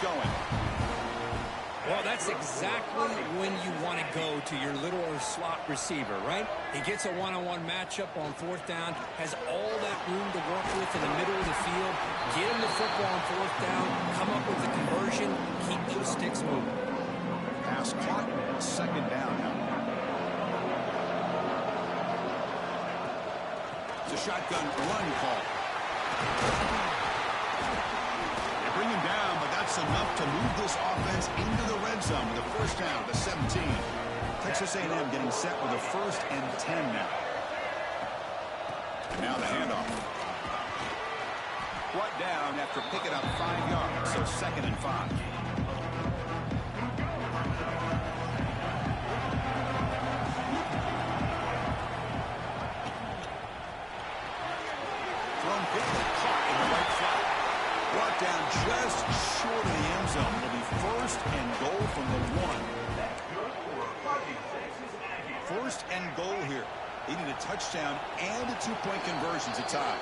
Speaker 1: going.
Speaker 2: Well, that's exactly when you want to go to your little slot receiver, right? He gets a one-on-one matchup on fourth down, has all that room to work with in the middle of the field. Get him the football on fourth down, come up with a conversion, keep those sticks moving.
Speaker 1: Pass clock, second down now. It's a shotgun run call. They bring him down, but that's enough to move this offense into the red zone with a first down to 17. Texas A&M getting set with a 1st and 10 now. And now the handoff. Brought down after picking up 5 yards, so 2nd and 5. Thrown quickly, caught in the right flat. Brought down just short of the end zone. It'll be 1st and goal from the 1. 1st and goal here. They need a touchdown and a 2-point conversion to tie.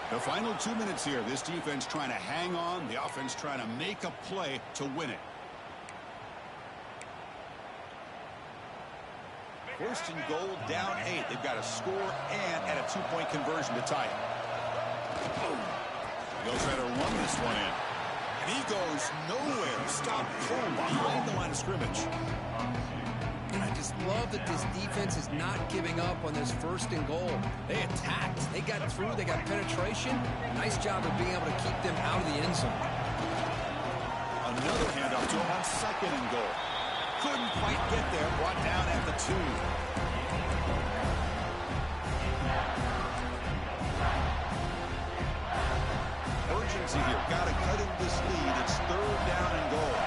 Speaker 1: The final 2 minutes here. This defense trying to hang on. The offense trying to make a play to win it. 1st and goal, down 8. They've got to score and add a 2-point conversion to tie it. They'll try to run this one in. And he goes nowhere. Stop cold behind the line of scrimmage.
Speaker 2: And I just love that this defense is not giving up on this 1st and goal. They attacked. They got through. They got penetration. Nice job of being able to keep them out of the end zone.
Speaker 1: Another handoff to him on 2nd and goal. Couldn't quite get there. Brought down at the 2. Urgency here. Got to cut in this lead. It's 3rd down and goal.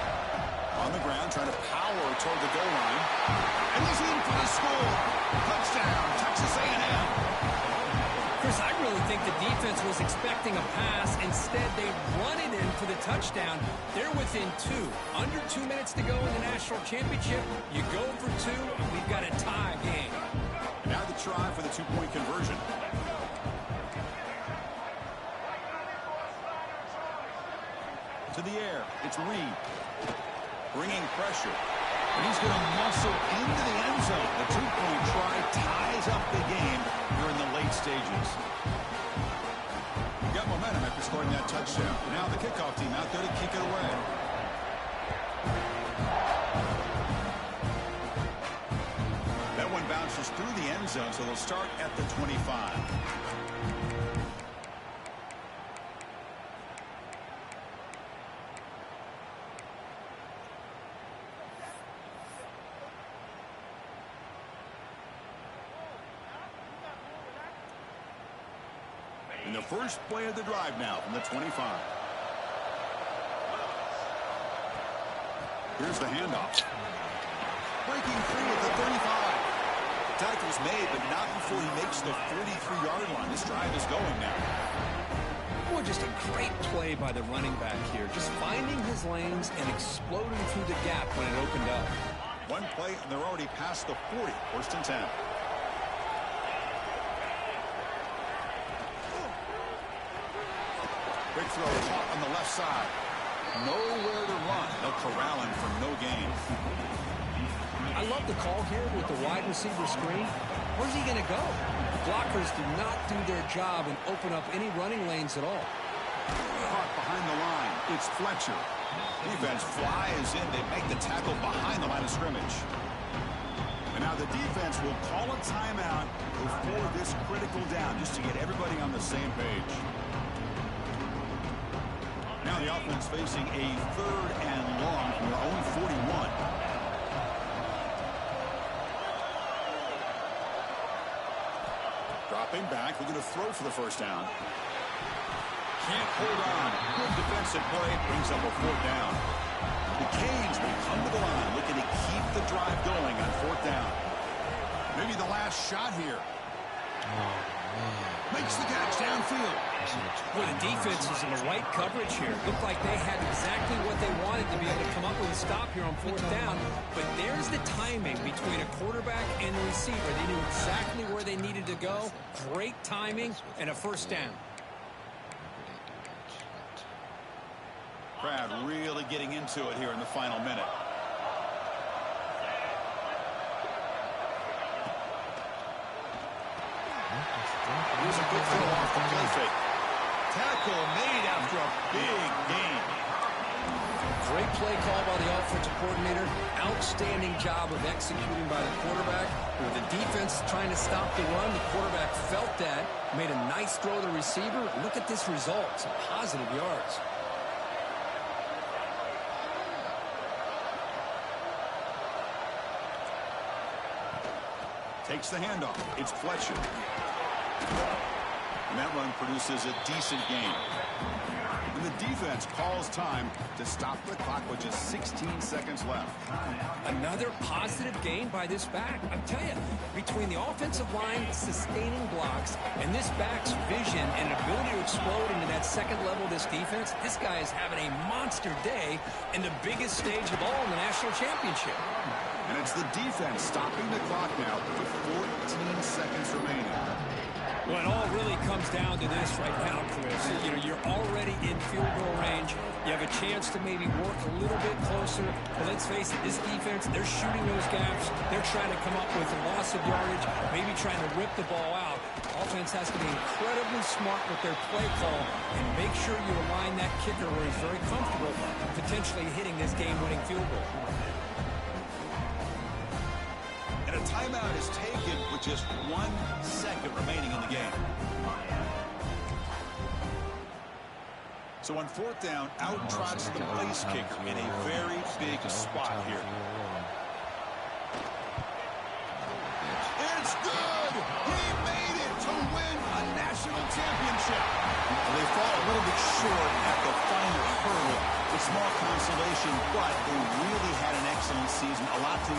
Speaker 1: On the ground, trying to power toward the goal line. And he's in for the score. Touchdown, Texas A&M.
Speaker 2: Chris, I really think the defense was expecting a pass. Instead, they run it in for the touchdown. They're within 2. Under 2 minutes to go in the national championship. You go for 2, and we've got a tie game.
Speaker 1: Now the try for the 2-point conversion. To the air, it's Reed. Bringing pressure. And he's going to muscle into the end zone. The 2-point try ties up the game here in the late stages. Got momentum after scoring that touchdown. Now the kickoff team out there to kick it away. That one bounces through the end zone, so they'll start at the 25. In the first play of the drive now from the 25. Here's the handoff. Breaking through at the 35. The tackle's made, but not before he makes the 43-yard line. This drive is going now.
Speaker 2: Well, just a great play by the running back here. Just finding his lanes and exploding through the gap when it opened up.
Speaker 1: One play, and they're already past the 40. 1st and 10. Big throw caught on the left side. Nowhere to run. They'll corral him for no gain.
Speaker 2: I love the call here with the wide receiver screen. Where's he going to go? Blockers do not do their job and open up any running lanes at all.
Speaker 1: Caught behind the line. It's Fletcher. Defense flies in. They make the tackle behind the line of scrimmage. And now the defense will call a timeout before this critical down just to get everybody on the same page. Now the offense facing a 3rd and long from their own 41. Dropping back, looking to throw for the 1st down. Can't hold on. Good defensive play. Brings up a 4th down. The Canes will come to the line, looking to keep the drive going on 4th down. Maybe the last shot here. Makes the catch downfield.
Speaker 2: Well, the defense is in the right coverage here. Looked like they had exactly what they wanted to be able to come up with a stop here on 4th down. But there's the timing between a quarterback and the receiver. They knew exactly where they needed to go. Great timing and a 1st down.
Speaker 1: Crowd really getting into it here in the final minute. Here's a good throw off the play fake. Tackle made after a big gain.
Speaker 2: Great play call by the offensive coordinator. Outstanding job of executing by the quarterback. With the defense trying to stop the run, the quarterback felt that, made a nice throw to the receiver. Look at this result. Some positive yards.
Speaker 1: Takes the handoff. It's Fletcher. And that run produces a decent gain. And the defense calls time to stop the clock with just 16 seconds left.
Speaker 2: Another positive gain by this back. I tell you, between the offensive line sustaining blocks and this back's vision and ability to explode into that second level of this defense, this guy is having a monster day in the biggest stage of all in the national championship.
Speaker 1: And it's the defense stopping the clock now with 14 seconds remaining.
Speaker 2: Well, it all really comes down to this right now, Chris. You know, you're already in field goal range. You have a chance to maybe work a little bit closer. But let's face it, this defense, they're shooting those gaps. They're trying to come up with a loss of yardage, maybe trying to rip the ball out. Offense has to be incredibly smart with their play call and make sure you align that kicker where he's very comfortable potentially hitting this game-winning field goal.
Speaker 1: And a timeout is taken with just 1 second remaining in the game. So on fourth down, out trots the place kicker in a very big spot here. It's good! He made it to win a national championship. They fall a little bit short at the final hurdle. A small consolation, but they really had an excellent season. A lot to